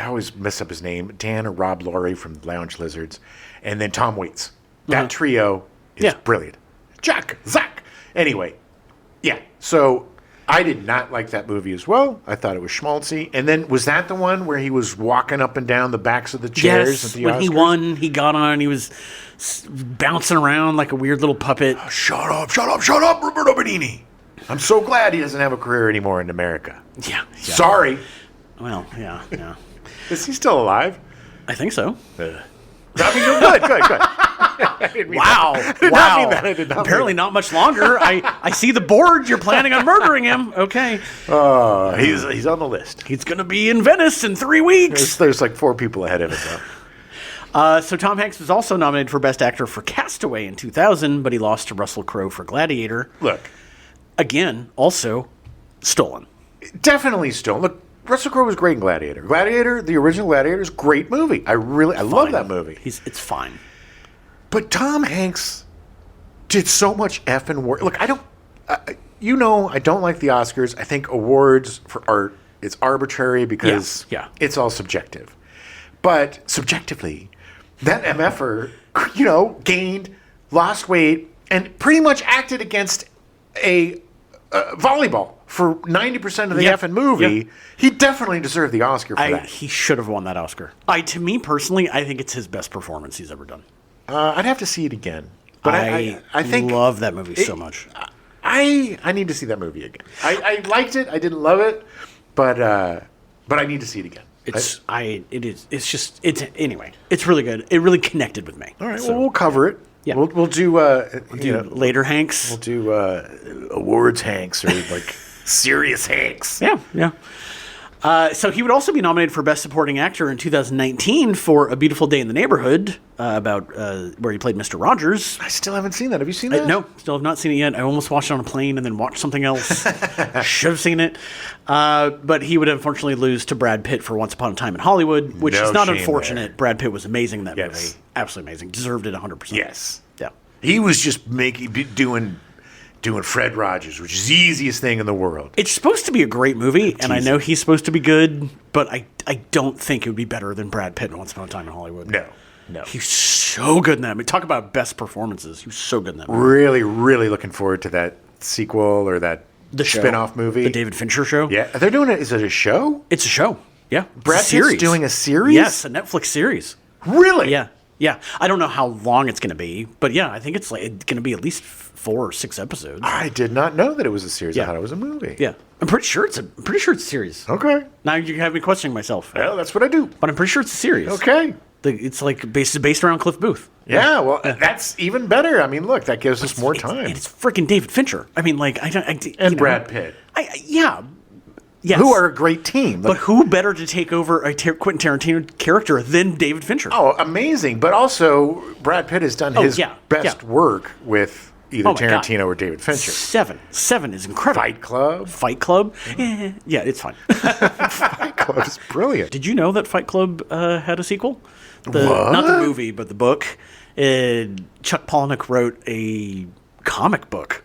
always mess up his name, Dan or Rob Laurie from Lounge Lizards, and then Tom Waits. That trio is Yeah. brilliant. Zach. Anyway, yeah. So I did not like that movie as well. I thought it was schmaltzy. And then was that the one where he was walking up and down the backs of the chairs at Yes, the when he Oscars? won, he got on and he was bouncing around like a weird little puppet. Shut up, Roberto Benigni. I'm so glad he doesn't have a career anymore in America. Yeah. Sorry. Well, yeah. Is he still alive? I think so. I mean, good. I didn't mean Wow. that. I did wow. not mean that. I did not mean Apparently not much longer. I see the board. You're planning on murdering him. Okay. He's on the list. He's going to be in Venice in 3 weeks. There's like 4 people ahead of him, though. So Tom Hanks was also nominated for Best Actor for Castaway in 2000, but he lost to Russell Crowe for Gladiator. Look, Again, also stolen. definitely stolen. Look, Russell Crowe was great in Gladiator. Gladiator, the original Gladiator, is a great movie. I love that movie. It's fine. But Tom Hanks did so much effing work. Look, I don't like the Oscars. I think awards for art is arbitrary because it's all subjective. But subjectively, that MFer, lost weight, and pretty much acted against a volleyball for 90% of the effing movie. Yep. He definitely deserved the Oscar for that. He should have won that Oscar. To me personally, I think it's his best performance he's ever done. I'd have to see it again. But I think love that movie so much. I need to see that movie again. I liked it. I didn't love it, but I need to see it again. Anyway. It's really good. It really connected with me. All right. So, well, we'll cover it. Yeah. We'll do later Hanks. We'll do awards Hanks or like serious Hanks. Yeah. So he would also be nominated for Best Supporting Actor in 2019 for A Beautiful Day in the Neighborhood, about where he played Mr. Rogers. I still haven't seen that. Have you seen that? No, still have not seen it yet. I almost watched it on a plane and then watched something else. Should have seen it. But he would unfortunately lose to Brad Pitt for Once Upon a Time in Hollywood, which is not unfortunate. There. Brad Pitt was amazing in that movie. Absolutely amazing. Deserved it 100%. Yes. Yeah. He was just doing Fred Rogers, which is the easiest thing in the world. It's supposed to be a great movie, and I know he's supposed to be good, but I don't think it would be better than Brad Pitt in Once Upon a Time in Hollywood. No. He's so good in that movie. Talk about best performances. He was so good in that movie. Really, really looking forward to that sequel or that spin-off movie. The David Fincher show. Yeah. They're doing it. Is it a show? It's a show. Yeah. Brad Pitt's doing a series? Yes, a Netflix series. Really? Yeah. I don't know how long it's going to be, but yeah, I think it's going to be at least 4 or 6 episodes. I did not know that it was a series. I thought it was a movie. Yeah, I'm pretty sure it's a series. Okay. Now you have me questioning myself. Well, that's what I do. But I'm pretty sure it's a series. Okay. It's like based around Cliff Booth. Yeah, well, that's even better. I mean, look, that gives us more time. And it's freaking David Fincher. I mean, like Brad Pitt. Yes. Who are a great team. But who better to take over a Quentin Tarantino character than David Fincher? Oh, amazing. But also, Brad Pitt has done his best work with either Tarantino or David Fincher. Seven is incredible. Fight Club? Yeah, it's fine. Fight Club is brilliant. Did you know that Fight Club had a sequel? What? Not the movie, but the book. Chuck Palahniuk wrote a comic book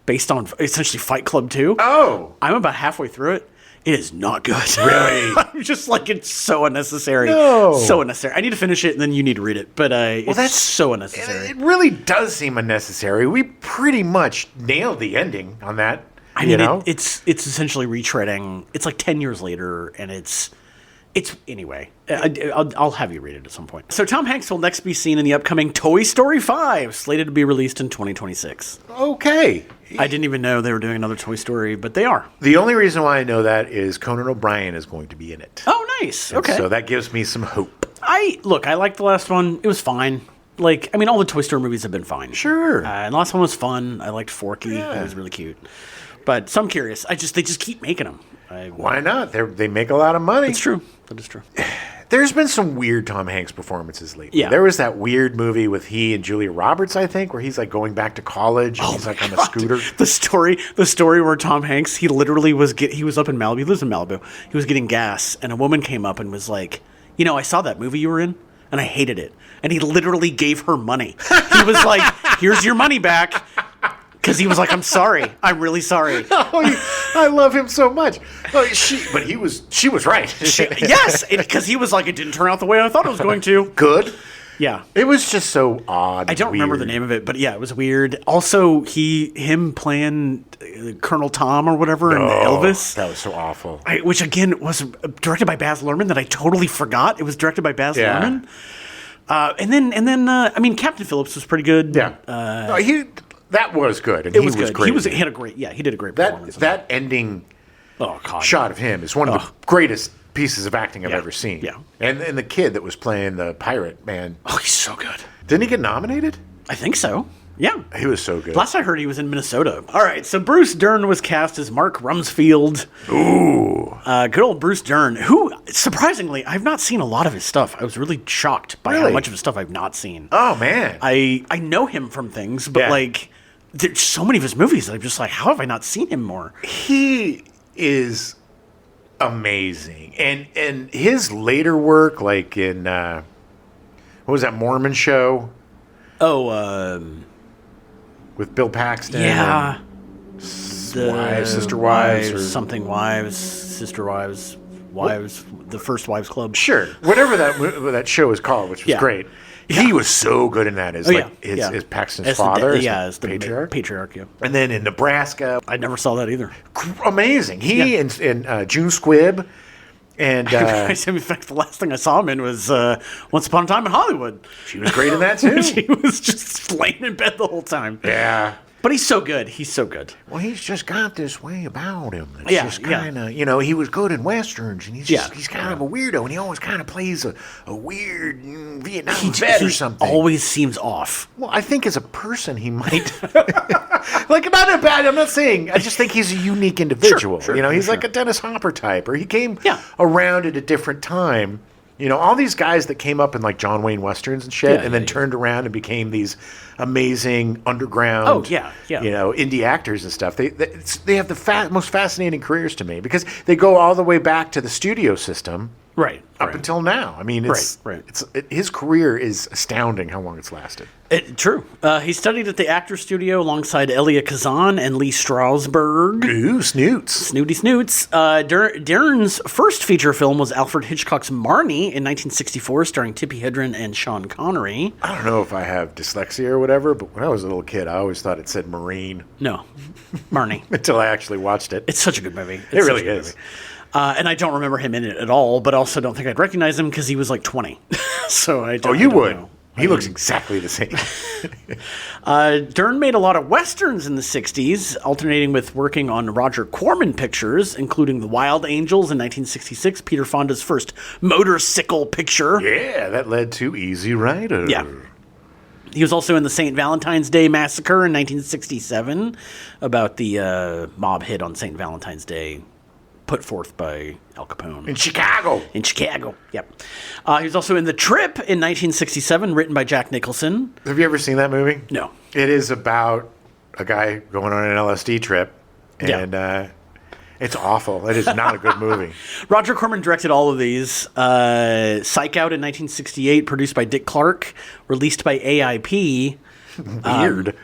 based on essentially Fight Club 2. Oh. I'm about halfway through it. It is not good. Really? I'm just like, it's so unnecessary. No. So unnecessary. I need to finish it and then you need to read it. But that's so unnecessary. It really does seem unnecessary. We pretty much nailed the ending on that. I mean, it's essentially retreading. It's like 10 years later, and it's anyway. I'll have you read it at some point. So Tom Hanks will next be seen in the upcoming Toy Story 5, slated to be released in 2026. Okay. I didn't even know they were doing another Toy Story, but they are. The only reason why I know that is Conan O'Brien is going to be in it. Oh, nice. Okay. So that gives me some hope. I liked the last one. It was fine. All the Toy Story movies have been fine. Sure. And the last one was fun. I liked Forky. Yeah. It was really cute. But so I'm curious. They just keep making them. Why not? They make a lot of money. It's true. That is true. There's been some weird Tom Hanks performances lately. Yeah. There was that weird movie with he and Julia Roberts, I think, where he's like going back to college and he's like on a scooter. The story where Tom Hanks, he literally he was up in Malibu. He lives in Malibu. He was getting gas, and a woman came up and was like, I saw that movie you were in, and I hated it. And he literally gave her money. He was like, here's your money back. Because he was like, I'm sorry. I'm really sorry. I love him so much. She was right. Yes, because he was like, it didn't turn out the way I thought it was going to. Good. Yeah. It was just so odd. I don't remember the name of it, but yeah, it was weird. Also, him playing Colonel Tom or whatever in Elvis. That was so awful. Which again was directed by Baz Luhrmann that I totally forgot. It was directed by Baz Luhrmann. And then Captain Phillips was pretty good. Yeah. That was good. And he was good. Great. He did a great performance. That ending shot of him is one of the greatest pieces of acting I've ever seen. Yeah. And the kid that was playing the pirate, man. Oh, he's so good. Didn't he get nominated? I think so. Yeah. He was so good. Last I heard, he was in Minnesota. All right, so Bruce Dern was cast as Mark Rumsfeld. Ooh. Good old Bruce Dern, who, surprisingly, I've not seen a lot of his stuff. I was really shocked by how much of his stuff I've not seen. Oh, man. I know him from things, but, there's so many of his movies that I'm just like, how have I not seen him more? He is amazing. And his later work, like in what was that Mormon show Oh, with Bill Paxton? yeah. Wives, sister wives, or something wives, sister wives, the First Wives Club. sure, whatever that show is called, which was Yeah. great. He was so good in that as as Paxton's As father, as the patriarch. patriarch. Yeah, And then in Nebraska, I never saw that either. amazing. He and June Squibb, and In fact, the last thing I saw him in was Once Upon a Time in Hollywood. she was great in that too. She was just laying in bed the whole time. Yeah. But he's so good. He's so good. Well, he's just got this way about him. It's Yeah, just yeah. kind of, he was good in westerns, and he's Yeah. he's kind of a weirdo, and he always kind of plays a weird Vietnam vet or He something. always seems off. Well, I think as a person, he might like not a bad. I'm not saying. I just think he's a unique individual. Sure, He's sure. like a Dennis Hopper type, or he came Yeah. around at a different time. All these guys that came up in like John Wayne westerns and shit, Yeah, and then yeah, yeah. turned around and became these amazing underground, Oh, yeah. indie actors and stuff. They have the most fascinating careers to me because they go all the way back to the studio system. Right. Up until now. I mean, Right. his career is astounding how long it's lasted. True. He studied at the Actors Studio alongside Elia Kazan and Lee Strasberg. Ooh, snoots. Snooty Snoots. Dern's first feature film was Alfred Hitchcock's Marnie in 1964, starring Tippi Hedren and Sean Connery. I don't know if I have dyslexia or whatever, but when I was a little kid, I always thought it said Marine No, Marnie. until I actually watched it. It's such a good movie. It really is. And I don't remember him in it at all, but also don't think I'd recognize him because he was like 20. So I don't, Oh, you I don't would. know. He looks exactly the same. Dern made a lot of westerns in the 60s, alternating with working on Roger Corman pictures, including The Wild Angels in 1966, Peter Fonda's first motorcycle picture. Yeah, that led to Easy Rider. Yeah. He was also in the St. Valentine's Day Massacre in 1967, about the mob hit on St. Valentine's Day, put forth by Al Capone. In Chicago. In Chicago, yep. He was also in The Trip in 1967, written by Jack Nicholson. Have you ever seen that movie? No. It is about a guy going on an LSD trip, and it's awful. It is not a good movie. Roger Corman directed all of these. Psych Out in 1968, produced by Dick Clark, released by AIP. Weird.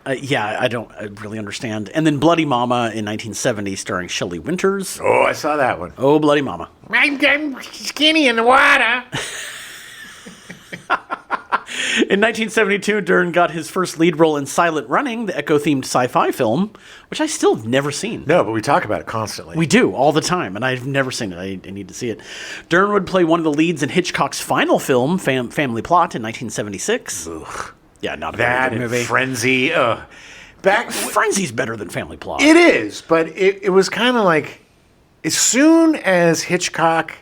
I don't really understand. And then Bloody Mama in 1970, starring Shelley Winters. Oh, I saw that one. Oh, Bloody Mama. I'm skinny in the water. In 1972, Dern got his first lead role in Silent Running, the Echo-themed sci-fi film, which I still have never seen. No, but we talk about it constantly. We do, all the time, and I've never seen it. I need to see it. Dern would play one of the leads in Hitchcock's final film, Family Plot, in 1976. Ugh. Yeah, not a very That good and movie. Frenzy. Frenzy's better than Family Plot. It is, but it was kind of like as soon as Hitchcock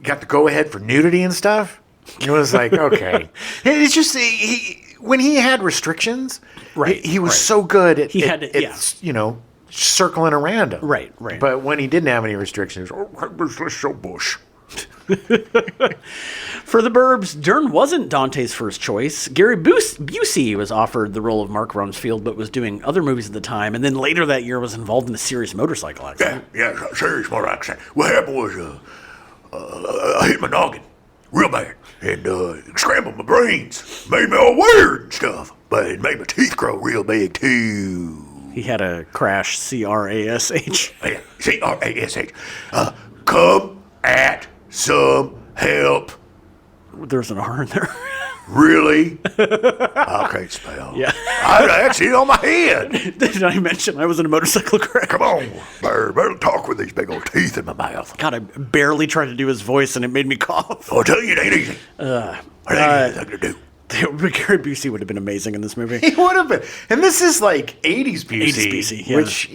got the go-ahead for nudity and stuff, it was like, okay. It's just when he had restrictions, Right, he was right. so good at, He had to- circling around them. Right. But when he didn't have any restrictions, let's show Bush. For the Burbs, Dern wasn't Dante's first choice. Gary Busey was offered the role of Mark Rumsfeld, but was doing other movies at the time, and then later that year was involved in a serious motorcycle accident. Yeah, serious motor accident. What happened was I hit my noggin real bad and scrambled my brains. Made me all weird and stuff. But it made my teeth grow real big too. He had a crash, CRASH. Yeah, C-R-A-S-H. Come at some help. There's an R in there. Really? I can't spell. Yeah. That's it on my head. Did I mention I was in a motorcycle crash? Come on, Bird. Better talk with these big old teeth in my mouth. God, I barely tried to do his voice, and it made me cough. I'll tell you, it ain't easy. It ain't anything to do. Gary Busey would have been amazing in this movie. He would have been. And this is like 80s Busey. 80s Busey, yeah. Which,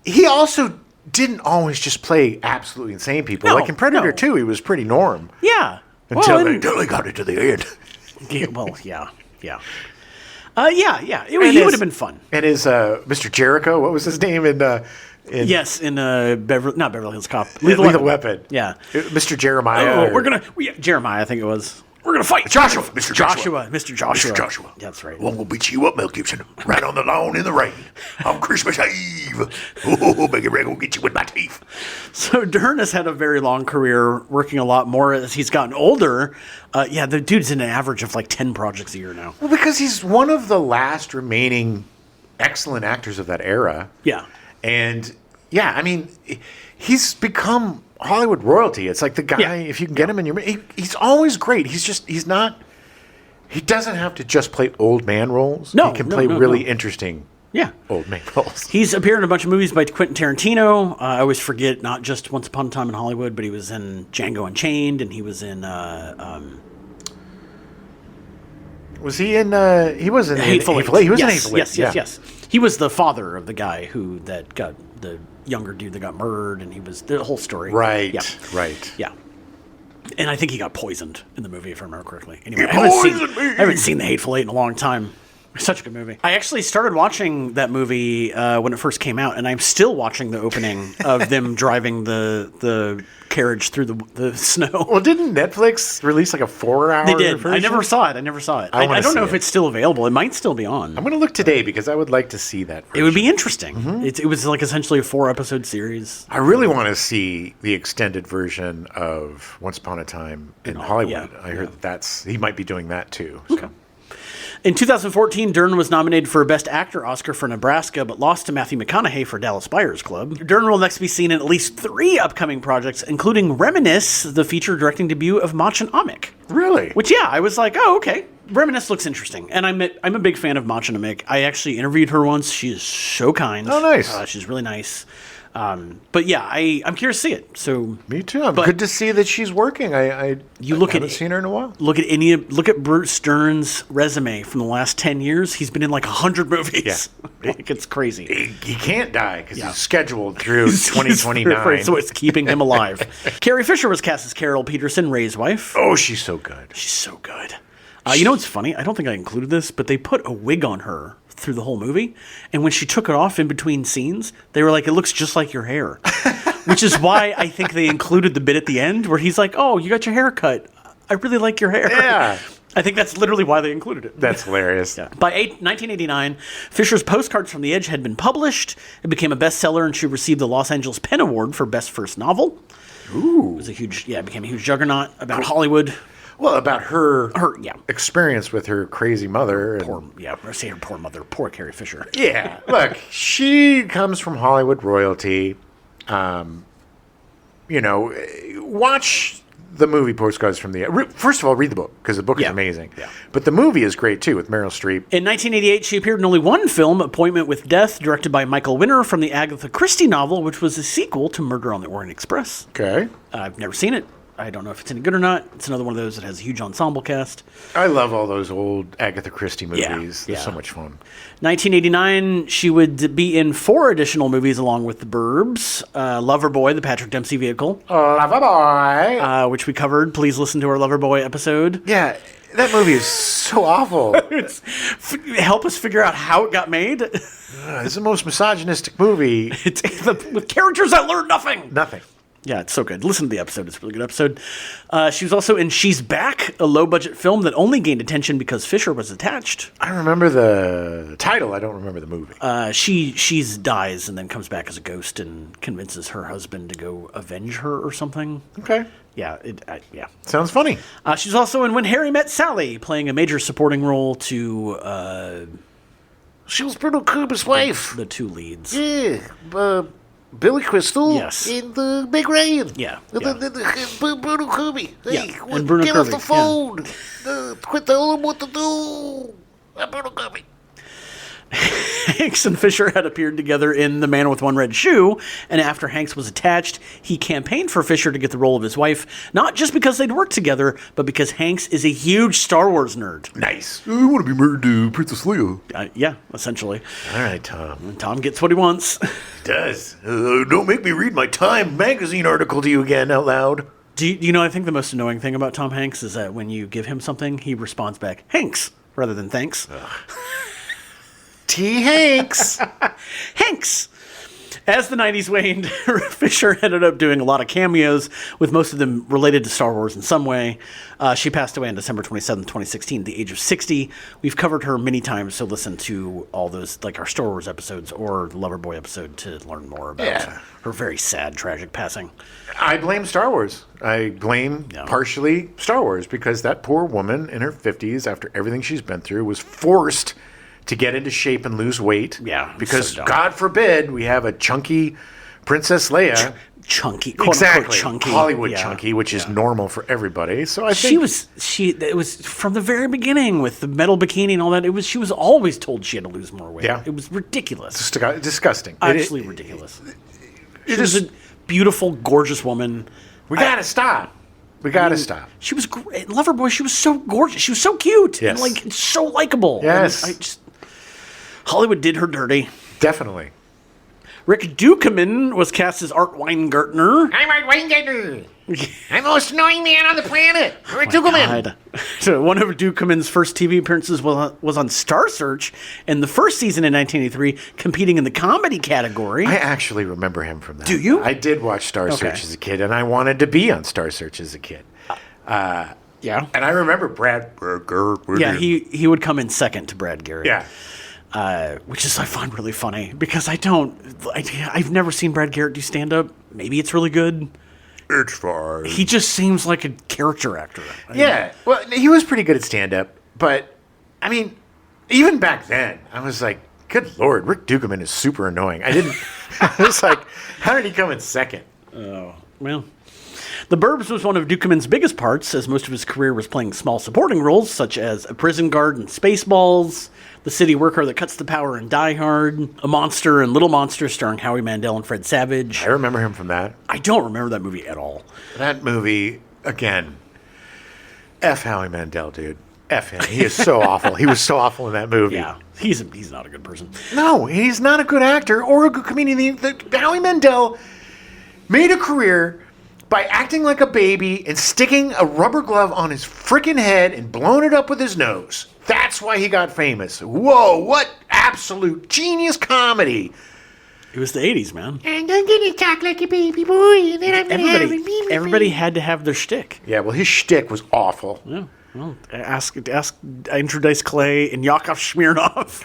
he also didn't always just play absolutely insane people. No, like in Predator no. 2, he was pretty norm. Yeah. Until Until they got it to the end. Yeah. He his- would have been fun. And his Mr. Jericho, what was his name in Yes, in not Beverly Hills Cop. Lethal Weapon? Yeah. Mr. Jeremiah. Oh, Jeremiah, I think it was. We're gonna fight. Joshua, Mr. Joshua. Mr. Joshua. Mr. Joshua. That's right. Well, we'll beat you up, Mel Gibson. Right on the lawn in the rain. On Christmas Eve. Oh, Biggie Ray will get you with my teeth. So Dern has had a very long career, working a lot more as he's gotten older. The dude's in an average of like 10 projects a year now. Well, because he's one of the last remaining excellent actors of that era. Yeah. And yeah, I mean, he's become Hollywood royalty. It's like the guy, Yeah. if you can get him in your, he's always great. He doesn't have to just play old man roles. No, he can no, play no, really no. interesting Yeah. old man roles. He's appeared in a bunch of movies by Quentin Tarantino. I always forget, not just Once Upon a Time in Hollywood, but he was in Django Unchained, and he was in Was he in? He was in Hateful Eight. He was in Yes, Hateful Eight. yes. He was the father of the guy that got the younger dude that got murdered, and he was the whole story. Right. Yeah. Right. Yeah. And I think he got poisoned in the movie, if I remember correctly. Anyway, You I poisoned me! haven't seen The Hateful Eight in a long time. Such a good movie. I actually started watching that movie when it first came out, and I'm still watching the opening of them driving the carriage through the snow. Well, didn't Netflix release like a 4-hour They did. version? I never saw it. I wanna don't know see if it. it's still available. It might still be on. I'm going to look today because I would like to see that version. It would be interesting. It was like essentially a 4-episode series. I really want to see the extended version of Once Upon a Time in Hollywood. yeah, I heard he might be doing that too. So. In 2014, Dern was nominated for a Best Actor Oscar for Nebraska, but lost to Matthew McConaughey for Dallas Buyers Club. Dern will next be seen in at least 3 upcoming projects, including Reminisce, the feature directing debut of Mach and Amick. Really? Which, yeah, I was like, oh, okay. Reminisce looks interesting. And I'm a big fan of Mach and Amick. I actually interviewed her once. She is so kind. Oh, nice. She's really nice. But yeah, I'm curious to see it. So Me too. I'm But- good to see that she's working. I look at haven't seen her in a while. look at Bruce Dern's resume from the last 10 years. He's been in like 100 movies. Yeah. Like, it's crazy. He can't die because Yeah. he's scheduled through 2029. So it's keeping him alive. Carrie Fisher was cast as Carol Peterson, Ray's wife. Oh, she's so good. She's so good. You know what's funny? I don't think I included this, but they put a wig on her through the whole movie. And when she took it off in between scenes, they were like, it looks just like your hair. Which is why I think they included the bit at the end where he's like, oh, you got your hair cut. I really like your hair. Yeah. I think that's literally why they included it. That's hilarious. Yeah. By 1989, Fisher's Postcards from the Edge had been published. It became a bestseller, and she received the Los Angeles Pen Award for Best First Novel. Ooh. It became a huge juggernaut about Hollywood. Well, about her Yeah. experience with her crazy mother. I say her poor mother, poor Carrie Fisher. Yeah. Look, she comes from Hollywood royalty. Watch the movie Postcards from the Edge. First of all, read the book because the book is Yeah. amazing. Yeah. But the movie is great too with Meryl Streep. In 1988, she appeared in only one film, Appointment with Death, directed by Michael Winner from the Agatha Christie novel, which was a sequel to Murder on the Orient Express. Okay. I've never seen it. I don't know if it's any good or not. It's another one of those that has a huge ensemble cast. I love all those old Agatha Christie movies. They're yeah. so much fun. 1989, she would be in 4 additional movies along with the Burbs. Loverboy, the Patrick Dempsey vehicle, Loverboy. which we covered. Please listen to our Loverboy episode. Yeah, that movie is so awful. Help us figure out how it got made. It's the most misogynistic movie. It's with characters that learn nothing. Nothing. Yeah, it's so good. Listen to the episode. It's a really good episode. She was also in She's Back, a low-budget film that only gained attention because Fisher was attached. I remember the title. I don't remember the movie. She dies and then comes back as a ghost and convinces her husband to go avenge her or something. Okay. Yeah, Sounds funny. She's also in When Harry Met Sally, playing a major supporting role to She was Bruno Cooper's wife. the 2 leads. Yeah. Billy Crystal. Yes. In the Big Rain. Yeah, Bruno Kirby. Hey, Yeah, and Bruno get off Kirby, the phone. Quit telling him what to do. Bruno Kirby. Hanks and Fisher had appeared together in The Man with One Red Shoe, and after Hanks was attached, he campaigned for Fisher to get the role of his wife, not just because they'd worked together, but because Hanks is a huge Star Wars nerd. Nice. I want to be married to Princess Leia. Yeah, essentially. All right, Tom. Tom gets what he wants. Does. Don't make me read my Time magazine article to you again out loud. Do you know, I think the most annoying thing about Tom Hanks is that when you give him something, he responds back, Hanks, rather than thanks. T. Hanks. Hanks! As the 90s waned, Fisher ended up doing a lot of cameos, with most of them related to Star Wars in some way. She passed away on December 27th, 2016, at the age of 60. We've covered her many times, so listen to all those, like our Star Wars episodes or the Loverboy episode to learn more about her very sad, tragic passing. I blame Star Wars. I blame partially Star Wars, because that poor woman in her 50s, after everything she's been through, was forced to get into shape and lose weight. Yeah. Because so dumb. God forbid we have a chunky Princess Leia. Chunky, quote Exactly. unquote chunky. Hollywood chunky, which is normal for everybody. So I think It was from the very beginning with the metal bikini and all that. She was always told she had to lose more weight. Yeah. It was ridiculous. disgusting. Absolutely ridiculous. She was a beautiful, gorgeous woman. We gotta stop. We gotta stop. She was great. Loverboy, she was so gorgeous. She was so cute. Yes. And so likable. Yes. And Hollywood did her dirty. Definitely. Rick Ducommun was cast as Art Weingartner. I'm Art Weingartner. I'm the most annoying man on the planet. Rick Ducommun. God. So one of Ducommun's first TV appearances was on Star Search in the first season in 1983, competing in the comedy category. I actually remember him from that. Do you? I did watch Star Search as a kid, and I wanted to be on Star Search as a kid. Yeah. And I remember Brad Garrett. Yeah, he would come in second to Brad Garrett. Yeah. Which I find really funny because I've never seen Brad Garrett do stand-up. Maybe it's really good. It's fine. He just seems like a character actor. Yeah. Well, he was pretty good at stand-up, but, I mean, even back then, I was like, good Lord, Rick Ducommun is super annoying. I was like, how did he come in second? Oh, well. The Burbs was one of Ducommun's biggest parts, as most of his career was playing small supporting roles, such as a prison guard in Spaceballs, the city worker that cuts the power in Die Hard, a monster in Little Monsters starring Howie Mandel and Fred Savage. I remember him from that. I don't remember that movie at all. That movie, again, F. Howie Mandel, dude. F him. He is so awful. He was so awful in that movie. Yeah, he's not a good person. No, he's not a good actor or a good comedian. Howie Mandel made a career by acting like a baby and sticking a rubber glove on his freaking head and blowing it up with his nose. That's why he got famous. Whoa, what absolute genius comedy. It was the 80s, man. And I'm gonna talk like a baby boy, and then I'm gonna have a baby Everybody had to have their shtick. Yeah, well, his shtick was awful. Yeah. Well, ask Andrew Dice Clay and Yakov Smirnoff.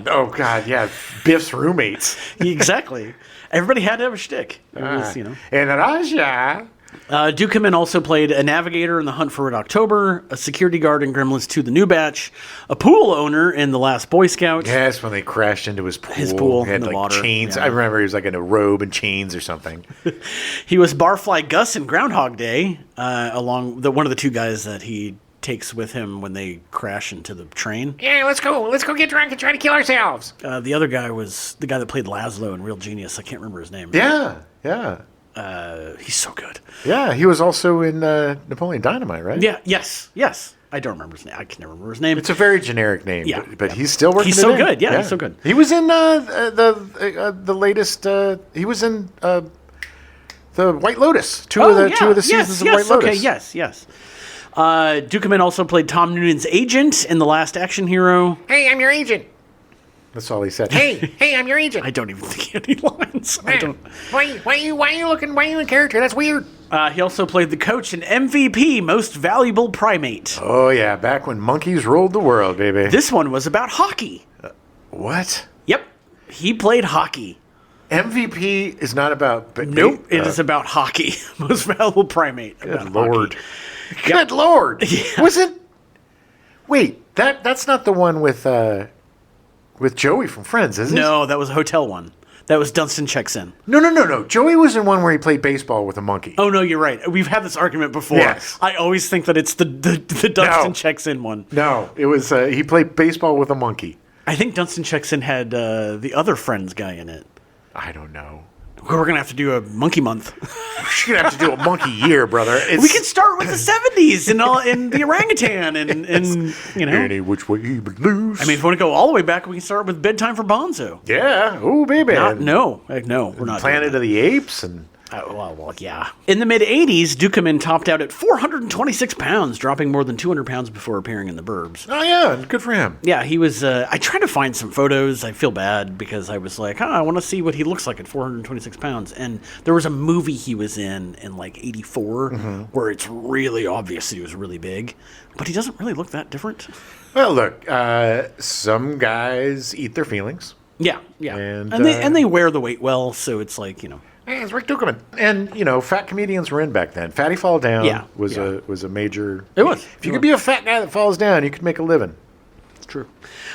Oh, God, yeah. Biff's roommates. Exactly. Everybody had to have a shtick. It was, And Raja. Ducommun also played a navigator in The Hunt for Red October, a security guard in Gremlins 2: The New Batch, a pool owner in The Last Boy Scout. Yes, when they crashed into his pool. His pool He had, in the water. chains. Yeah. I remember he was like in a robe and chains or something. He was Barfly Gus in Groundhog Day, along one of the two guys that he takes with him when they crash into the train. Yeah, let's go get drunk and try to kill ourselves. The other guy was the guy that played Laszlo in Real Genius. I can't remember his name. Yeah. He's so good. Yeah, he was also in Napoleon Dynamite, right? Yeah, yes. I don't remember his name. I can never remember his name. It's a very generic name, Yeah, but he's still working. He's so today. good. Yeah, he's so good. He was in the latest. He was in the White Lotus. Two of the seasons of White Lotus. Okay, yes. Ducommun also played Tom Noonan's agent in The Last Action Hero. Hey, I'm your agent. That's all he said. Hey, I'm your agent. I don't even think he had any lines. I don't. Why are you in character? That's weird. He also played the coach in MVP, Most Valuable Primate. Oh yeah, back when monkeys ruled the world, baby. This one was about hockey. What? Yep, he played hockey. MVP is not about. Nope, it is about hockey. Most Valuable Primate. Good Lord. Good Lord. Yeah. Was it? Wait, that's not the one with Joey from Friends, is it? No, that was a hotel one. That was Dunstan Checks In. No. Joey was in one where he played baseball with a monkey. Oh, no, you're right. We've had this argument before. Yes. I always think that it's the Dunstan Checks In one. No, it was he played baseball with a monkey. I think Dunstan Checks In had the other Friends guy in it. I don't know. We're going to have to do a monkey month. We're going to have to do a monkey year, brother. We can start with the 70s and the orangutan and Any which way he would lose. I mean, if we want to go all the way back, we can start with Bedtime for Bonzo. yeah. Oh, baby. No, we're not. Planet of the Apes and Well, yeah. In the mid-'80s, Ducommun topped out at 426 pounds, dropping more than 200 pounds before appearing in The Burbs. Oh, yeah. Good for him. Yeah, he was... I tried to find some photos. I feel bad because I was like, I want to see what he looks like at 426 pounds. And there was a movie he was in like, 84, where it's really obvious he was really big. But he doesn't really look that different. Well, look, some guys eat their feelings. Yeah. And, And they wear the weight well, so it's like, Hey, it's Rick Ducommun. And, fat comedians were in back then. Fatty Fall Down was a major... It was. If you could be a fat guy that falls down, you could make a living. It's true.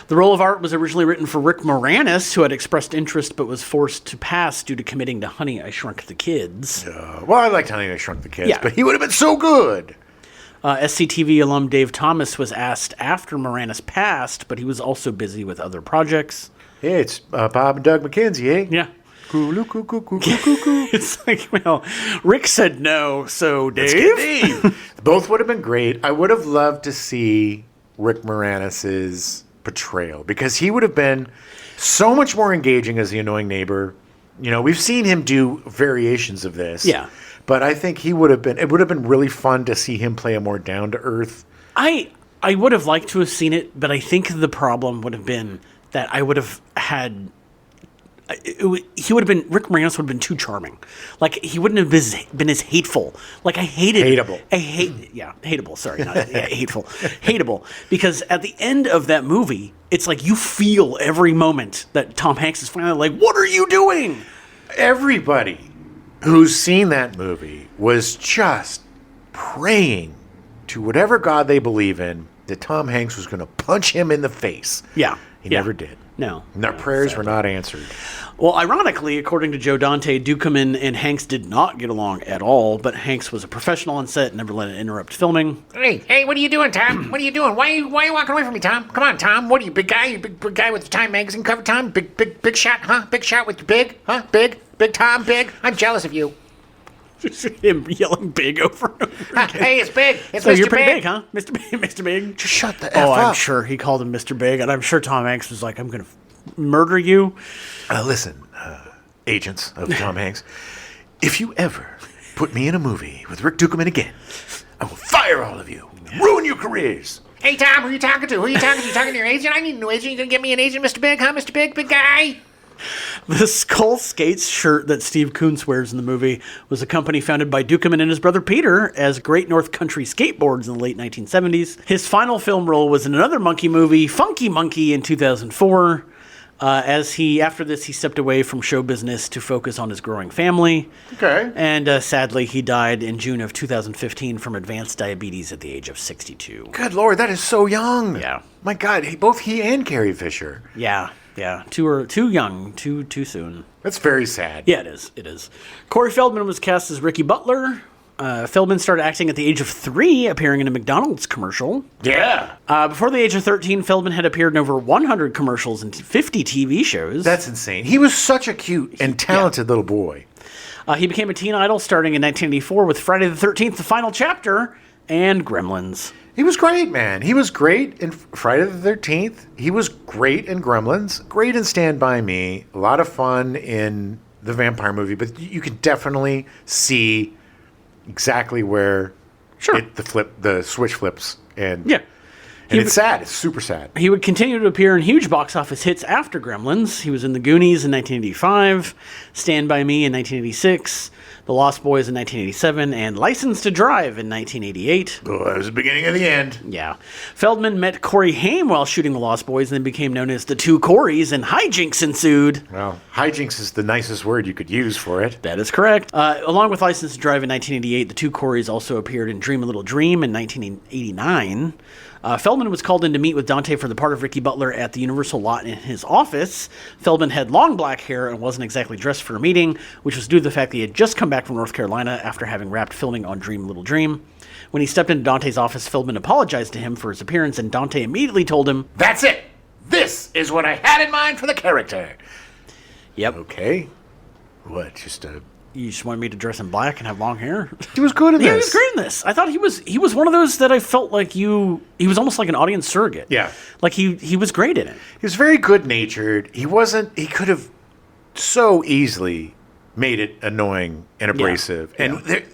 The role of Art was originally written for Rick Moranis, who had expressed interest but was forced to pass due to committing to Honey, I Shrunk the Kids. Well, I liked Honey, I Shrunk the Kids, Yeah. but he would have been so good. SCTV alum Dave Thomas was asked after Moranis passed, but he was also busy with other projects. Hey, it's Bob and Doug McKenzie, eh? Yeah. Cooloo, coo, coo, coo, coo, coo, coo. It's like, well, Rick said no, so Let's Dave? get Dave. Both would have been great. I would have loved to see Rick Moranis' portrayal because he would have been so much more engaging as the annoying neighbor. We've seen him do variations of this. Yeah. But I think it would have been really fun to see him play a more down-to-earth. I would have liked to have seen it, but I think the problem would have been that I would have had... he would have been... Rick Moranis would have been too charming. Like, he wouldn't have been as hateful. Like, I hated... Hateable. Hateable. Sorry, not hateful. Hateable. Because at the end of that movie, it's like you feel every moment that Tom Hanks is finally like, what are you doing? Everybody who's seen that movie was just praying to whatever God they believe in that Tom Hanks was going to punch him in the face. Yeah. He never did. No. And their prayers were not answered. Well, ironically, according to Joe Dante, Ducommun and Hanks did not get along at all, but Hanks was a professional on set and never let it interrupt filming. Hey, what are you doing, Tom? What are you doing? Why are you walking away from me, Tom? Come on, Tom. What are you, big guy? You big guy with the Time magazine cover, Tom? Big shot, huh? Big shot with your big, huh? Big Tom, big. I'm jealous of you. Him yelling big over and over again. Hey, it's Big. It's So Mr. you're pretty Big. big, huh? Mr. Big, Mr. Big. Just shut the F Oh, up. I'm sure he called him Mr. Big, and I'm sure Tom Hanks was like, I'm going to murder you. Listen, agents of Tom Hanks, if you ever put me in a movie with Rick Ducommun again, I will fire all of you, ruin your careers. Hey, Tom, who are you talking to? You talking to your agent? I need a new agent. You gonna get me an agent, Mr. Big, huh? Mr. Big guy? The Skull Skates shirt that Steve Koontz wears in the movie was a company founded by Ducommun and his brother Peter as Great North Country Skateboards in the late 1970s. His final film role was in another monkey movie, Funky Monkey, in 2004. After this, he stepped away from show business to focus on his growing family. Okay. And sadly, he died in June of 2015 from advanced diabetes at the age of 62. Good Lord, that is so young. Yeah. My God, both he and Carrie Fisher. Yeah. Too young, too soon. That's very sad. Yeah, it is. Corey Feldman was cast as Ricky Butler. Feldman started acting at the age of 3, appearing in a McDonald's commercial. Yeah. Before the age of 13, Feldman had appeared in over 100 commercials and 50 TV shows. That's insane. He was such a cute and talented little boy. He became a teen idol starting in 1984 with Friday the 13th, The Final Chapter, and Gremlins. He was great, man. He was great in Friday the 13th. He was great in Gremlins. Great in Stand By Me. A lot of fun in the vampire movie. But you can definitely see exactly where the switch flips. And Yeah. And it's sad. It's super sad. He would continue to appear in huge box office hits after Gremlins. He was in The Goonies in 1985, Stand By Me in 1986, The Lost Boys in 1987, and License to Drive in 1988. Oh, that was the beginning of the end. Yeah. Feldman met Corey Haim while shooting The Lost Boys and then became known as the Two Coreys, and hijinks ensued. Well, hijinks is the nicest word you could use for it. That is correct. Along with License to Drive in 1988, the Two Coreys also appeared in Dream a Little Dream in 1989. Feldman was called in to meet with Dante for the part of Ricky Butler at the Universal lot in his office. Feldman had long black hair and wasn't exactly dressed for a meeting, which was due to the fact that he had just come back from North Carolina after having wrapped filming on Dream a Little Dream. When he stepped into Dante's office, Feldman apologized to him for his appearance, and Dante immediately told him, That's it. This is what I had in mind for the character. Yep. Okay. What? You just wanted me to dress in black and have long hair? He was good in this. Yeah, he was great in this. I thought he was one of those that I felt like he was almost like an audience surrogate. Yeah. Like he was great in it. He was very good-natured. He could have so easily made it annoying and abrasive. Yeah. And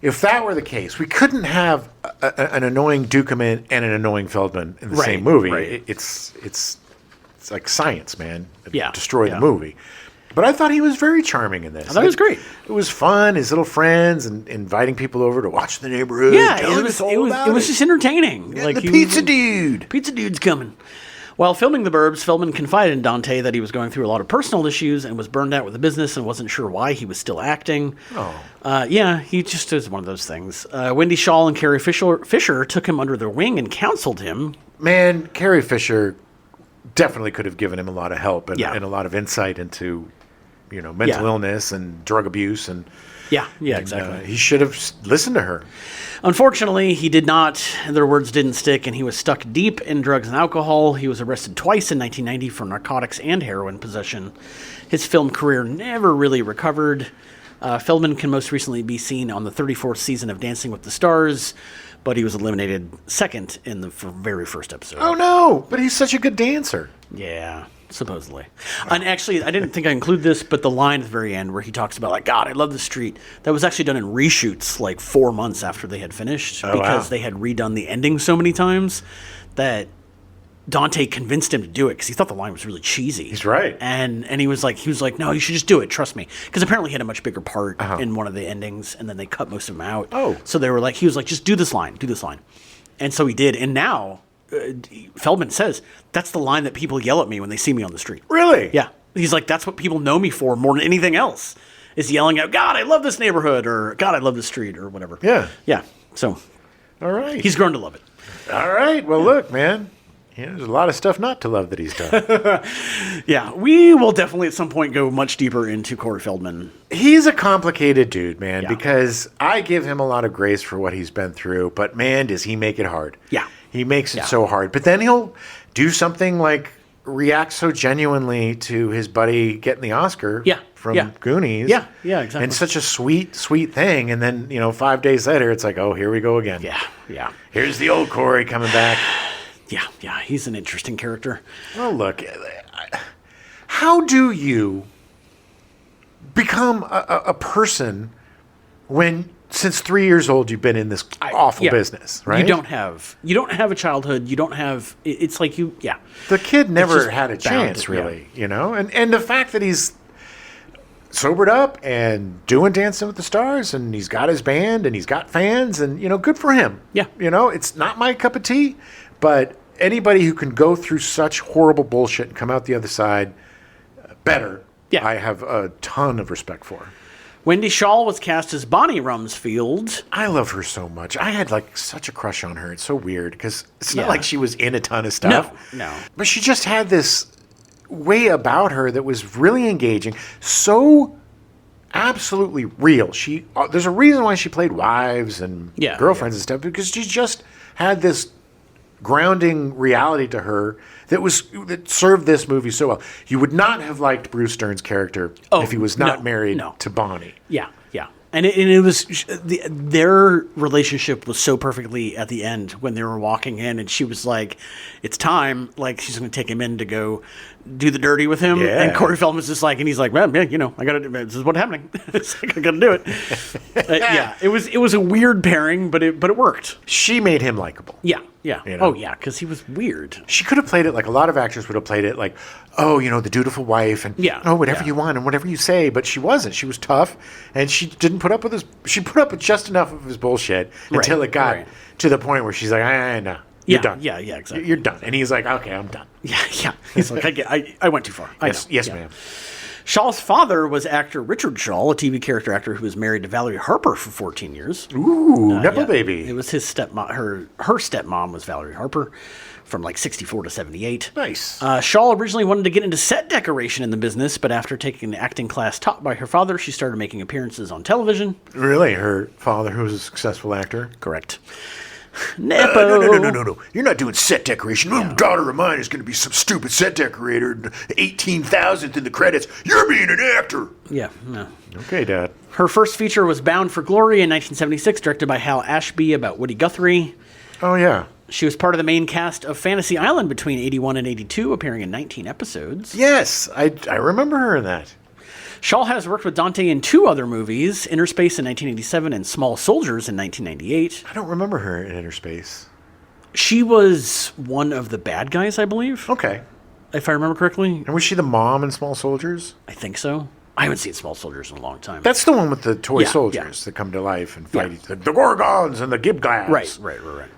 if that were the case, we couldn't have an annoying Ducommun and an annoying Feldman in the Right, same movie. right. It's like science, man. Yeah, Destroy yeah. the movie. But I thought he was very charming in this. I thought it was great. It was fun. His little friends and inviting people over to watch the neighborhood. Yeah, telling us all about it was just entertaining. Yeah, Like the he pizza was- dude. Pizza dude's coming. While filming The Burbs, Feldman confided in Dante that he was going through a lot of personal issues and was burned out with the business and wasn't sure why he was still acting. Yeah, he just is one of those things. Wendy Shaw and Carrie Fisher took him under their wing and counseled him. Man, Carrie Fisher definitely could have given him a lot of help and, Yeah. and a lot of insight into, mental Yeah. illness and drug abuse and. Yeah, exactly. He should have listened to her. Unfortunately, he did not. Their words didn't stick, and he was stuck deep in drugs and alcohol. He was arrested twice in 1990 for narcotics and heroin possession. His film career never really recovered. Feldman can most recently be seen on the 34th season of Dancing with the Stars, but he was eliminated second in the very first episode. Oh no! But he's such a good dancer. Yeah, supposedly. And actually, I didn't think I include this, but the line at the very end where he talks about, like, God, I love the street, that was actually done in reshoots like 4 months after they had finished because they had redone the ending so many times that Dante convinced him to do it because he thought the line was really cheesy. He's right. And he was like, no, you should just do it. Trust me. Because apparently he had a much bigger part in one of the endings, and then they cut most of them out. Oh. So he was like, just do this line. And so he did. And now Feldman says, that's the line that people yell at me when they see me on the street. Really? Yeah. He's like, that's what people know me for more than anything else, is yelling out, God, I love this neighborhood, or God, I love this street, or whatever. Yeah. Yeah. So All right. he's grown to love it. All right. Well, look, man. There's a lot of stuff not to love that he's done. Yeah. We will definitely at some point go much deeper into Corey Feldman. He's a complicated dude, man, Yeah. because I give him a lot of grace for what he's been through, but man, does he make it hard. Yeah. He makes it Yeah. so hard. But then he'll do something like react so genuinely to his buddy getting the Oscar Yeah. from Yeah. Goonies. Yeah. Yeah, exactly. And such a sweet, sweet thing. And then, 5 days later, it's like, oh, here we go again. Yeah. Yeah. Here's the old Corey coming back. Yeah. Yeah. He's an interesting character. Well, look, how do you become a person when, since 3 years old, you've been in this awful Yeah. business, right? You don't have a childhood. You don't have, it's like you, yeah. The kid never just had a bound chance, to- yeah. really, And the fact that he's sobered up and doing Dancing with the Stars, and he's got his band, and he's got fans, and, good for him. Yeah. It's not my cup of tea, but anybody who can go through such horrible bullshit and come out the other side better, Yeah. I have a ton of respect for. Wendy Shaw was cast as Bonnie Rumsfeld. I love her so much. I had such a crush on her. It's so weird because it's not Yeah. like she was in a ton of stuff. No. But she just had this way about her that was really engaging, so absolutely real. There's a reason why she played wives and Yeah, girlfriends and stuff, because she just had this grounding reality to her that served this movie so well. You would not have liked Bruce Dern's character if he was not no, married no. to Bonnie. Yeah, yeah. And it was their relationship was so perfectly at the end when they were walking in, and she was like, "It's time." Like she's going to take him in to go do the dirty with him. Yeah. And Corey Feldman's just like, and he's like, "Well, yeah, I got to. This is what's happening. It's like, I got to do it." Yeah, it was a weird pairing, but it worked. She made him likable. Yeah, yeah. You know? Oh, yeah, because he was weird. She could have played it like a lot of actors would have played it, like, oh, the dutiful wife, and whatever yeah. you want and whatever you say. But she wasn't. She was tough, and she didn't put up with his. She put up with just enough of his bullshit until it got to the point where she's like, no, you're done. Yeah, exactly. You're done. And he's like, okay, I'm done. Yeah. He's like, I went too far. Yes, Yeah. ma'am. Shaw's father was actor Richard Shaw, a TV character actor who was married to Valerie Harper for 14 years. Ooh, Nepo Yeah. baby. It was his stepmom. Her stepmom was Valerie Harper from 64 to 78. Nice. Shaw originally wanted to get into set decoration in the business, but after taking an acting class taught by her father, she started making appearances on television. Really? Her father, who was a successful actor? Correct. Nepo. No. You're not doing set decoration. No daughter of mine is going to be some stupid set decorator. 18,000th in the credits. You're being an actor. Yeah, no. Okay, Dad. Her first feature was Bound for Glory in 1976, directed by Hal Ashby about Woody Guthrie. Oh, yeah. She was part of the main cast of Fantasy Island between 81 and 82, appearing in 19 episodes. Yes, I remember her in that. Shaw has worked with Dante in 2 other movies, Inner Space in 1987 and Small Soldiers in 1998. I don't remember her in Inner Space. She was one of the bad guys, I believe, Okay. if I remember correctly. And was she the mom in Small Soldiers? I think so. I haven't seen Small Soldiers in a long time. That's the one with the toy Yeah, soldiers that come to life and fight the Gorgons and the Gibglads. Right.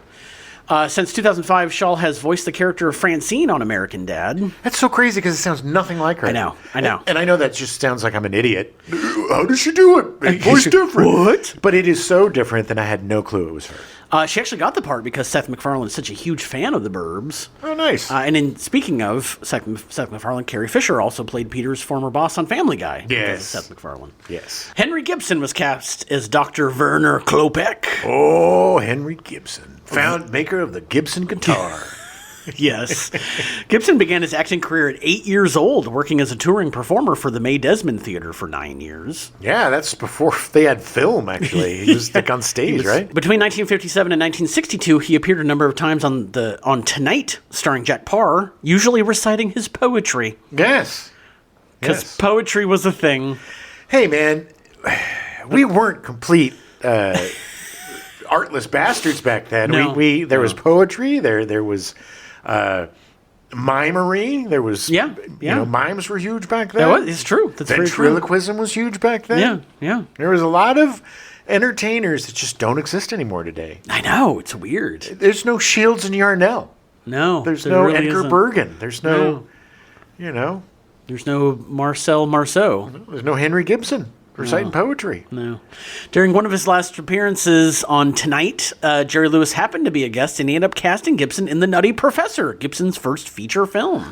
Since 2005, Shaw has voiced the character of Francine on American Dad. That's so crazy because it sounds nothing like her. I know. And I know that just sounds like I'm an idiot. How does she do it? Her voice different. What? But it is so different that I had no clue it was her. She actually got the part because Seth MacFarlane is such a huge fan of the Burbs. Oh, nice. And in speaking of Seth MacFarlane, Carrie Fisher also played Peter's former boss on Family Guy. Yes. Because of Seth MacFarlane. Yes. Henry Gibson was cast as Dr. Werner Klopek. Oh, Henry Gibson. Maker of the Gibson guitar. Yes. Gibson began his acting career at 8 years old, working as a touring performer for the Mae Desmond Theater for 9 years. Yeah, that's before they had film, actually. He was like on stage, right? Between 1957 and 1962, he appeared a number of times on Tonight, starring Jack Parr, usually reciting his poetry. Yes. Because poetry was a thing. Hey, man, we weren't complete artless bastards back then. No. There was poetry. There was mimery. There was mimes were huge back then. It's true. That's very true. Ventriloquism was huge back then. Yeah. There was a lot of entertainers that just don't exist anymore today. I know. It's weird. There's no Shields and Yarnell. No. There's there no really Edgar isn't. Bergen. There's no, There's no Marcel Marceau. there's no Henry Gibson reciting poetry. No. During one of his last appearances on Tonight, Jerry Lewis happened to be a guest, and he ended up casting Gibson in The Nutty Professor, Gibson's first feature film.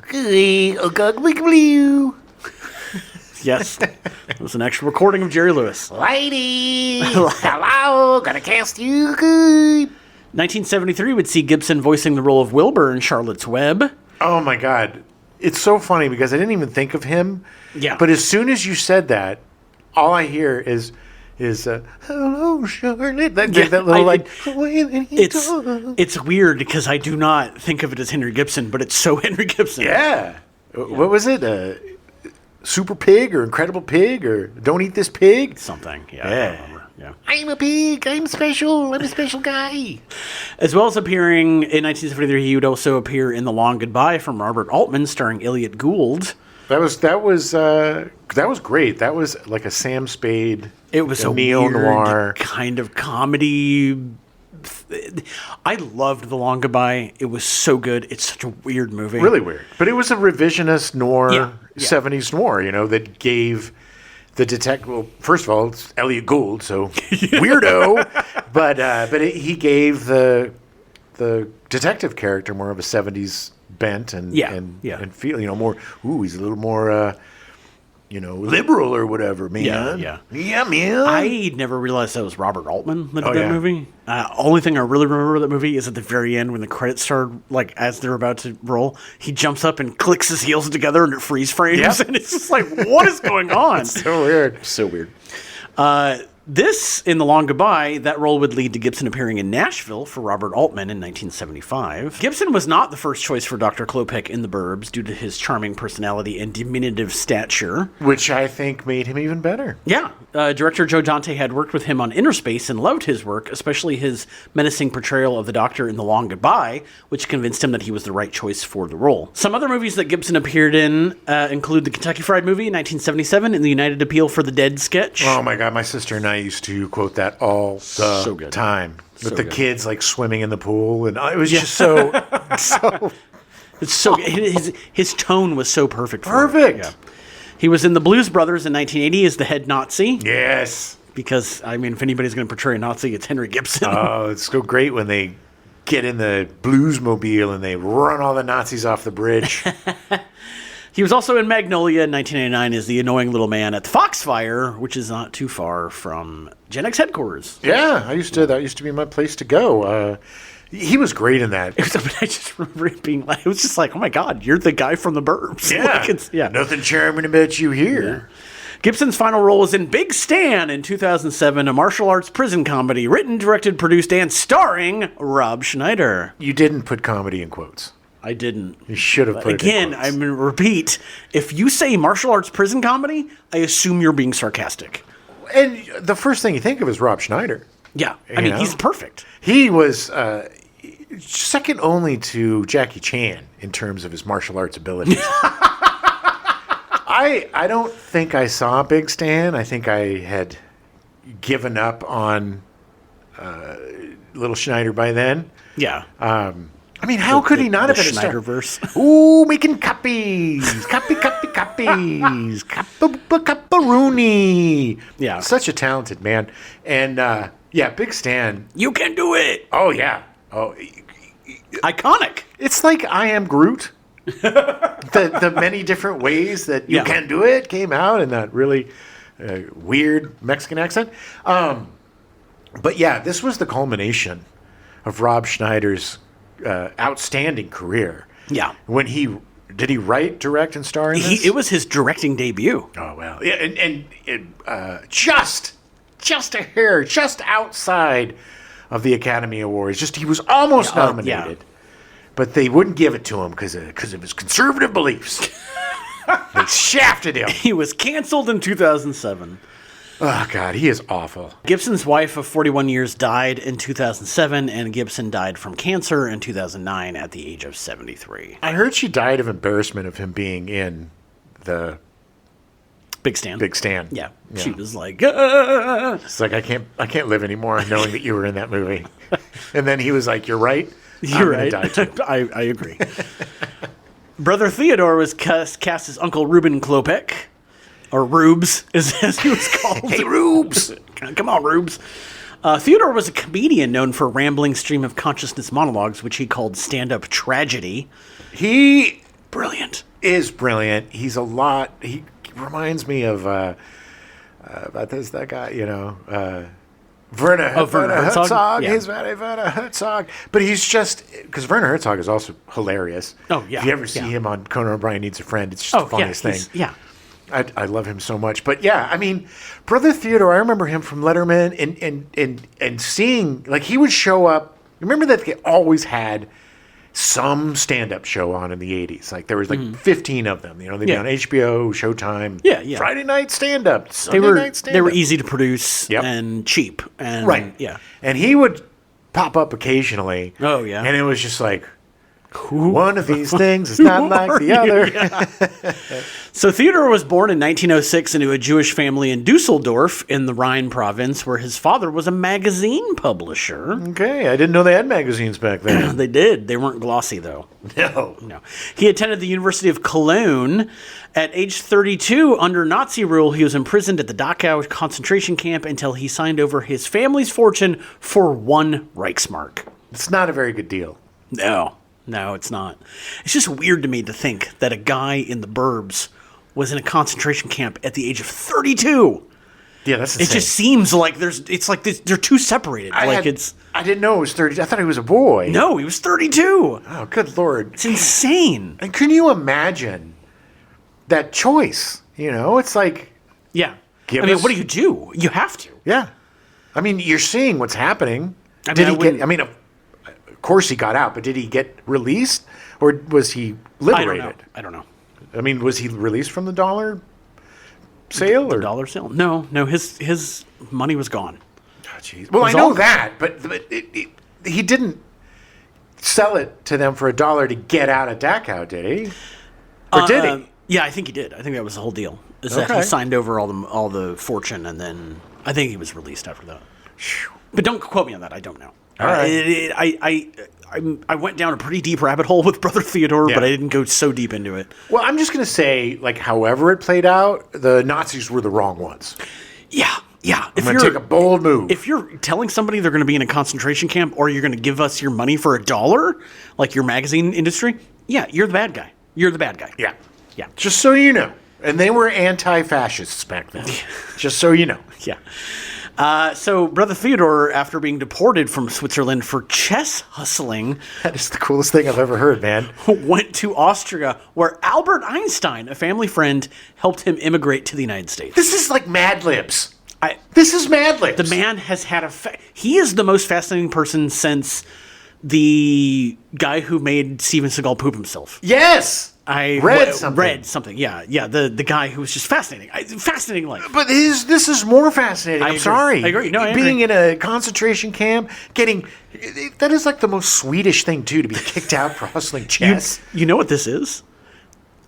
Yes. It was an actual recording of Jerry Lewis. Lady, hello, gonna cast you good. 1973 would see Gibson voicing the role of Wilbur in Charlotte's Web. Oh my God. It's so funny because I didn't even think of him. Yeah. But as soon as you said that, all I hear is hello, Charlotte. That little way that he talks. It's weird because I do not think of it as Henry Gibson, but it's so Henry Gibson. Yeah. What was it? Super Pig or Incredible Pig or Don't Eat This Pig? Something. Yeah. I don't remember. Yeah. I'm a pig. I'm special. I'm a special guy. As well as appearing in 1973, he would also appear in The Long Goodbye from Robert Altman, starring Elliot Gould. That was great. That was like a Sam Spade. It was a neo-noir kind of comedy. I loved The Long Goodbye. It was so good. It's such a weird movie. Really weird. But it was a revisionist noir, Yeah. 70s noir, that gave the detective. Well, first of all, it's Elliot Gould, so weirdo. But he gave the detective character more of a 70s bent and feel, more. Ooh, he's a little more. Liberal or whatever, man. Yeah. Yeah, man. I never realized that was Robert Altman that did that yeah. movie. Only thing I really remember of that movie is at the very end when the credits started, like as they're about to roll, he jumps up and clicks his heels together and it freeze frames, Yep. and it's just like, what is going on? So weird. So weird. This, in The Long Goodbye, that role would lead to Gibson appearing in Nashville for Robert Altman in 1975. Gibson was not the first choice for Dr. Klopek in The Burbs due to his charming personality and diminutive stature. Which I think made him even better. Yeah. Director Joe Dante had worked with him on Inner Space and loved his work, especially his menacing portrayal of the Doctor in The Long Goodbye, which convinced him that he was the right choice for the role. Some other movies that Gibson appeared in include the Kentucky Fried Movie in 1977 and the United Appeal for the Dead sketch. Oh my God, my sister and I used to quote that all the time. With the kids like swimming in the pool, and it was just so It's so his tone was so perfect. Perfect. Yeah. He was in The Blues Brothers in 1980 as the head Nazi. Yes. Because, I mean, if anybody's going to portray a Nazi, it's Henry Gibson. Oh, it's so great when they get in the Bluesmobile and they run all the Nazis off the bridge. He was also in Magnolia in 1989 as the annoying little man at the Foxfire, which is not too far from Gen X headquarters. Yeah, that used to be my place to go. He was great in that. I just remember it being like, it was just like, oh my God, you're the guy from the Burbs. Yeah. Nothing charming about you here. Yeah. Gibson's final role was in Big Stan in 2007, a martial arts prison comedy written, directed, produced, and starring Rob Schneider. You didn't put comedy in quotes. I didn't. You should have put Again, it in I'm going to repeat. If you say martial arts prison comedy, I assume you're being sarcastic. And the first thing you think of is Rob Schneider. Yeah. I mean, know? he's perfect. He was second only to Jackie Chan in terms of his martial arts abilities. I don't think I saw Big Stan. I think I had given up on Little Schneider by then. Yeah. I mean, how could he not have been a star? Schneiderverse. Ooh, making copies. Copies. Copperoonie. Yeah. Such a talented man. And, Big Stan. You can do it. Oh, yeah. Oh, Iconic. it's like I Am Groot. the many different ways that you Yeah. can do it came out in that really weird Mexican accent. But yeah, this was the culmination of Rob Schneider's outstanding career. Yeah. When did he write, direct, and star in this? It was his directing debut. Oh well, yeah, and just a hair, just outside of the Academy Awards. Just he was almost nominated, but they wouldn't give it to him because of his conservative beliefs. They shafted him. He was canceled in 2007. Oh God, he is awful. Gibson's wife of 41 years died in 2007, and Gibson died from cancer in 2009 at the age of 73. I heard she died of embarrassment of him being in the Big Stan. Big Stan. Yeah. She was like, "Ah." It's like I can't live anymore knowing that you were in that movie. And then he was like, "You're right. You're I'm gonna right. die too." I agree. Brother Theodore was cast as Uncle Reuben Klopek, or Rubes, as he was called. Hey, Rubes. Come on, Rubes. Theodore was a comedian known for rambling stream of consciousness monologues, which he called stand-up tragedy. He Brilliant. is brilliant. He's a lot. He reminds me of about that guy, Werner Herzog? Herzog. Yeah. He's Werner Herzog. But he's just because Werner Herzog is also hilarious. Oh, yeah. If you ever see Yeah. him on Conan O'Brien Needs a Friend, it's just the funniest thing. Yeah. I love him so much. But yeah, I mean, Brother Theodore, I remember him from Letterman and seeing, like, he would show up. Remember that they always had some stand-up show on in the 80s. Like, there was like 15 of them. They'd be on HBO, Showtime. Yeah. Friday night stand-up, Sunday They night stand-up. were easy to produce Yep. and cheap. And, Right. Yeah. And he would pop up occasionally. Oh, yeah. And it was just like, one of these things is not like the other. So Theodore was born in 1906 into a Jewish family in Dusseldorf in the Rhine province, where his father was a magazine publisher. Okay, I didn't know they had magazines back then. They did. They weren't glossy, though. No. No. He attended the University of Cologne. At age 32, under Nazi rule, he was imprisoned at the Dachau concentration camp until he signed over his family's fortune for 1 Reichsmark. It's not a very good deal. No, it's not. It's just weird to me to think that a guy in the Burbs was in a concentration camp at the age of 32. Yeah, that's insane. It just seems like they're too separated. I didn't know it was 30. I thought he was a boy. No, he was 32. Oh, good Lord. It's insane. And can you imagine that choice? It's like, Yeah. Give I mean, us- what do you do? You have to. yeah. I mean, you're seeing what's happening. I Did mean, he get, I mean, of course he got out, but did he get released or was he liberated? I don't know. I mean, was he released from the dollar sale? The or? dollar sale? No, his money was gone. Oh, jeez. Well, I was know all- that, but he didn't sell it to them for $1 to get out of Dachau, did he? Or did he? Yeah, I think he did. I think that was the whole deal. Is that Okay. he signed over all the fortune, and then I think he was released after that. But don't quote me on that. I don't know. All right. I went down a pretty deep rabbit hole with Brother Theodore, Yeah. but I didn't go so deep into it. Well, I'm just going to say, like, however it played out, the Nazis were the wrong ones. Yeah. I'm going to take a bold move. If you're telling somebody they're going to be in a concentration camp, or you're going to give us your money for $1, like your magazine industry, yeah, you're the bad guy. You're the bad guy. Yeah. Yeah. Just so you know. And they were anti-fascists back then. Just so you know. Yeah. So Brother Theodore, after being deported from Switzerland for chess hustling, That is the coolest thing I've ever heard, man. went to Austria, where Albert Einstein, a family friend, helped him immigrate to the United States. This is like Mad Libs. This is Mad Libs. The man has had he is the most fascinating person since the guy who made Steven Seagal poop himself. Yes. I read something. Read something. Yeah. The guy who was just fascinating. Fascinating life. But this is more fascinating. I'm agree. sorry. I agree. No, I Being agree. in a concentration camp, that is like the most Swedish thing too, to be kicked out for hustling chess. You know what this is?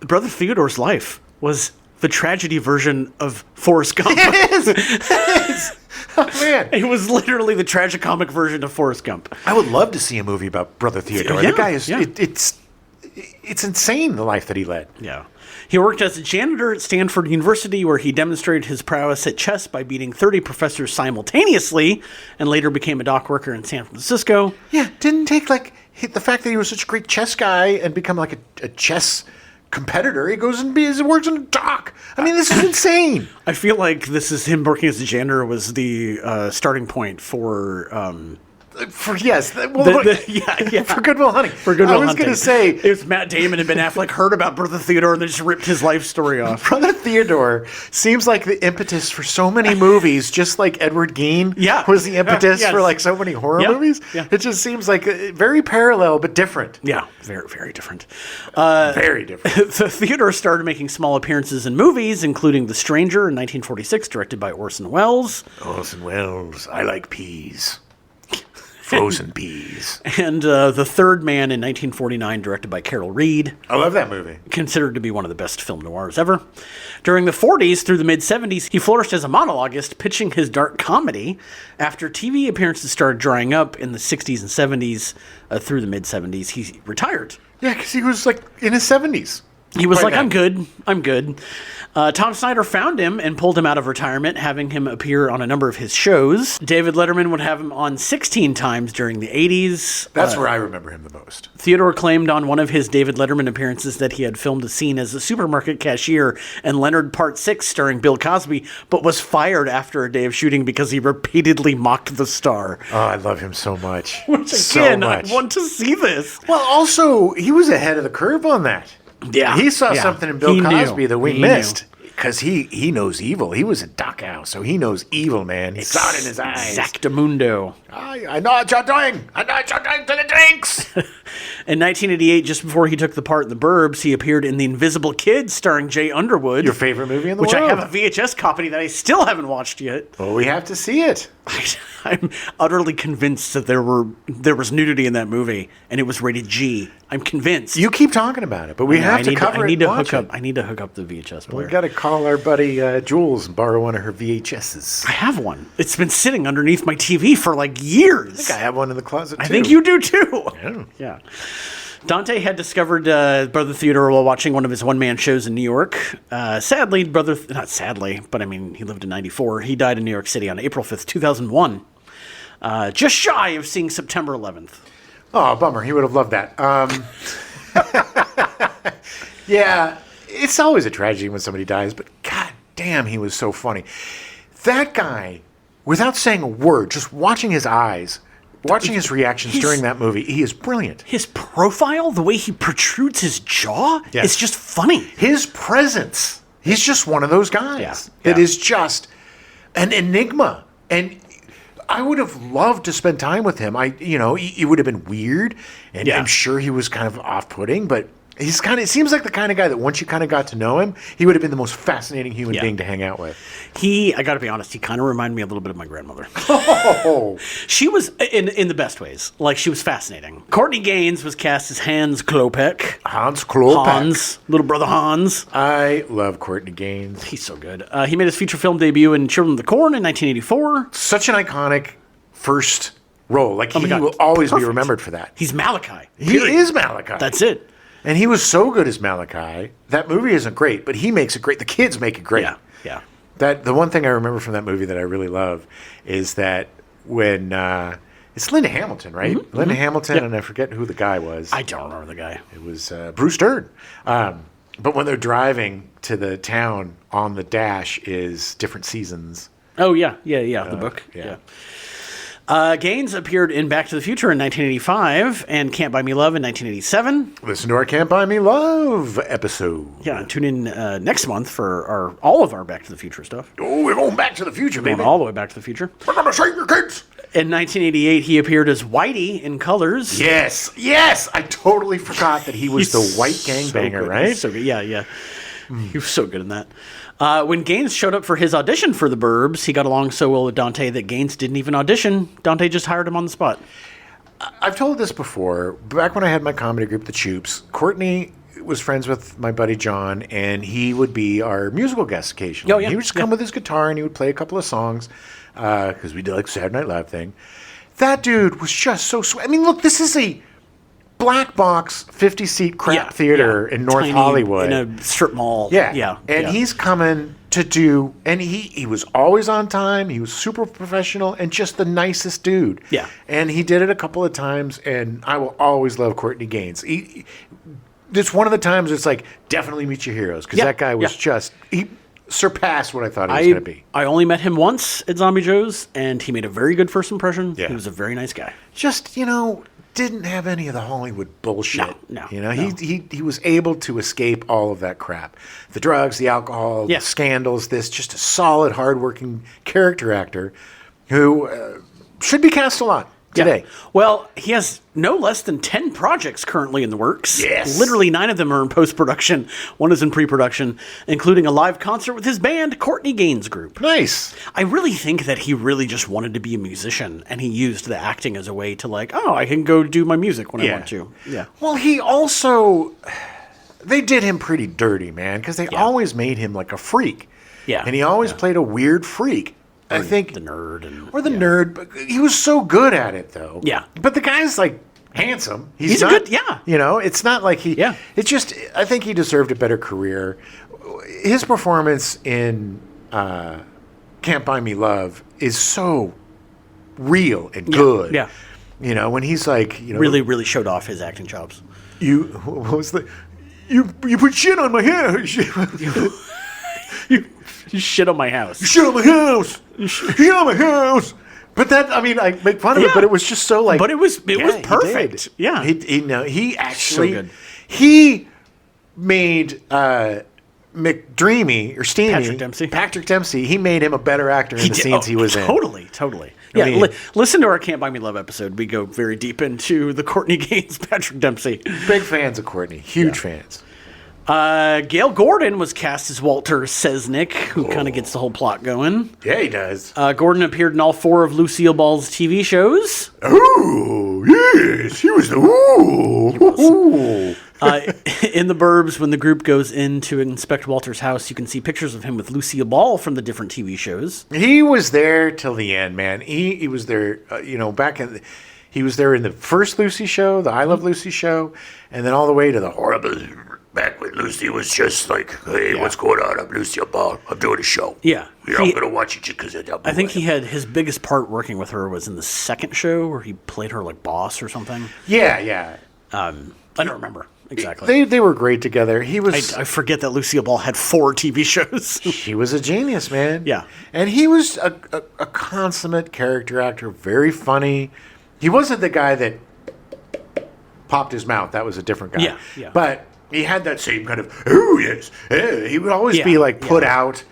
Brother Theodore's life was the tragedy version of Forrest Gump. It is. Oh man, It was literally the tragicomic version of Forrest Gump. I would love to see a movie about Brother Theodore. Yeah, The guy is. yeah. It's insane, the life that he led. Yeah. He worked as a janitor at Stanford University, where he demonstrated his prowess at chess by beating 30 professors simultaneously, and later became a dock worker in San Francisco. Yeah, didn't take the fact that he was such a great chess guy and become like a chess competitor. He goes and works in a dock. I mean, this is insane. I feel like this is him working as a janitor was the starting point for For yes, yeah. for Good Will Hunting. For Good Will I was Hunting. going to say, if Matt Damon and Ben Affleck heard about Brother Theodore and then just ripped his life story off. Brother Theodore seems like the impetus for so many movies, just like Edward Gein was the impetus Yes. for like so many horror Yeah, movies. yeah. It just seems like very parallel but different. Yeah, very, very different. Very different. Theodore started making small appearances in movies, including The Stranger in 1946, directed by Orson Welles, Orson Welles, I like peas. Frozen peas. and The Third Man in 1949, directed by Carol Reed, I love that movie. considered to be one of the best film noirs ever. During the 40s through the mid-70s, he flourished as a monologuist, pitching his dark comedy. After TV appearances started drying up in the 60s and 70s, through the mid-70s, he retired. Yeah, because he was like in his 70s. He was Right like, now. I'm good. Tom Snyder found him and pulled him out of retirement, having him appear on a number of his shows. David Letterman would have him on 16 times during the 80s. That's where I remember him the most. Theodore claimed on one of his David Letterman appearances that he had filmed a scene as a supermarket cashier in Leonard Part 6 starring Bill Cosby, but was fired after a day of shooting because he repeatedly mocked the star. Oh, I love him so much. Which, so again, much. I want to see this. Well, also, he was ahead of the curve on that. Yeah. He saw Yeah. something in Bill He knew. Cosby that we He missed. Because he knows evil. He was in Dachau, so he knows evil, man. He saw it in his eyes. Exactamundo. I know what you're doing. I know what you're doing to the drinks. In 1988, just before he took the part in The Burbs, he appeared in The Invisible Kid starring Jay Underwood. Your favorite movie in the which world. I have a VHS copy that I still haven't watched yet. Well, we have to see it. I'm utterly convinced that there was nudity in that movie, and it was rated G. I'm convinced. You keep talking about it, but we have to cover it and watch it. I need to hook up the VHS player. We've got to call our buddy Jules and borrow one of her VHSs. I have one. It's been sitting underneath my TV for like years. I think I have one in the closet, too. I think you do too. Yeah. Yeah. Dante had discovered Brother Theodore while watching one of his one-man shows in New York. Sadly, not sadly, but I mean, he lived in 94. He died in New York City on April 5th, 2001. Just shy of seeing September 11th. Oh, bummer. He would have loved that. Yeah, it's always a tragedy when somebody dies, but god damn, he was so funny. That guy, without saying a word, just watching his eyes, watching his reactions during that movie, he is brilliant. His profile, the way he protrudes his jaw, Yes. is just funny. His presence, he's just one of those guys Yeah, that yeah. is just an enigma. And I would have loved to spend time with him. It would have been weird, and Yeah. I'm sure he was kind of off-putting, but it seems like the kind of guy that once you kind of got to know him, he would have been the most fascinating human Yeah. being to hang out with. I gotta be honest, he kind of reminded me a little bit of my grandmother. Oh, She was, in the best ways, like she was fascinating. Courtney Gaines was cast as Hans Klopek. Hans Klopek. Hans, little brother Hans. I love Courtney Gaines. He's so good. He made his feature film debut in Children of the Corn in 1984. Such an iconic first role. Like, he God. will always be Perfect. remembered for that. He's Malachi. He period. is Malachi. That's it. And he was so good as Malachi. That movie isn't great, but he makes it great. The kids make it great. Yeah, yeah. The one thing I remember from that movie that I really love is that when it's Linda Hamilton, right? Linda Hamilton, and I forget who the guy was. I don't remember the guy. It was Bruce Dern. But when they're driving to the town, on the dash is different seasons. Oh, yeah, the book. yeah. Gaines appeared in Back to the Future in 1985 and Can't Buy Me Love in 1987. Listen to our Can't Buy Me Love episode. Yeah, and tune in next month for all of our Back to the Future stuff. Oh, we're going back to the future, Going baby. all the way Back to the Future. We're gonna save your kids. In 1988, he appeared as Whitey in Colors. Yes. I totally forgot that he was the white gangbanger, right? He's so good. Yeah. He was so good in that. When Gaines showed up for his audition for the Burbs, he got along so well with Dante that Gaines didn't even audition. Dante just hired him on the spot. I've told this before. Back when I had my comedy group, The Choops, Courtney was friends with my buddy John, and he would be our musical guest occasionally. Oh, yeah. He would just come with his guitar, and he would play a couple of songs, because we did like Saturday Night Live thing. That dude was just so sweet. I mean, look, this is a black box 50-seat crap theater in North Tiny, Hollywood. in a strip mall. Yeah. And he's coming to do, and he was always on time. He was super professional and just the nicest dude. Yeah. And he did it a couple of times, and I will always love Courtney Gaines. It's one of the times it's like, definitely meet your heroes, because that guy was he surpassed what I thought he was going to be. I only met him once at Zombie Joe's, and he made a very good first impression. Yeah. He was a very nice guy. Just, didn't have any of the Hollywood bullshit. No. He was able to escape all of that crap. The drugs, the alcohol, the scandals, just a solid, hardworking character actor who should be cast a lot today. Yeah. Well, he has no less than 10 projects currently in the works. Yes. Literally 9 of them are in post-production. 1 is in pre-production, including a live concert with his band, Courtney Gaines Group. Nice. I really think that he really just wanted to be a musician, and he used the acting as a way to I can go do my music when I want to. Yeah. Well, he also... They did him pretty dirty, man, because they always made him like a freak. Yeah. And he always played a weird freak. I think the nerd nerd, but he was so good at it though. Yeah. But the guy's like handsome. He's not, a good it's not like he it's just I think he deserved a better career. His performance in Can't Buy Me Love is so real and good. Yeah. When he's like, really showed off his acting chops. What was the you put shit on my hair. You shit on my house. You shit on my house. You shit on my house. But that, I make fun of it, but it was just so But it was perfect. Yeah. He actually, So good. he made McDreamy or Steamy. Patrick Dempsey. He made him a better actor in the scenes he was in. Totally. Yeah, listen to our Can't Buy Me Love episode. We go very deep into the Courtney Gaines, Patrick Dempsey. Big fans of Courtney. Huge fans. Gail Gordon was cast as Walter Sesnick, who kind of gets the whole plot going. Yeah, he does. Gordon appeared in all 4 of Lucille Ball's TV shows. Oh, yes. He was the... Ooh. In the Burbs, when the group goes in to inspect Walter's house, you can see pictures of him with Lucille Ball from the different TV shows. He was there till the end, man. He was there, back in... He was there in the first Lucy show, the I Love Lucy show, and then all the way to the horrible... Back when Lucy was just like, hey, what's going on? I'm Lucy Ball. I'm doing a show. Yeah. I'm going to watch it just because I think he had his biggest part working with her was in the second show where he played her like boss or something. Yeah. I don't remember exactly. They were great together. He was. I forget that Lucille Ball had 4 TV shows. He was a genius, man. Yeah. And he was a consummate character actor, very funny. He wasn't the guy that popped his mouth. That was a different guy. Yeah. But he had that same kind of, oh, yes. He would always be like put out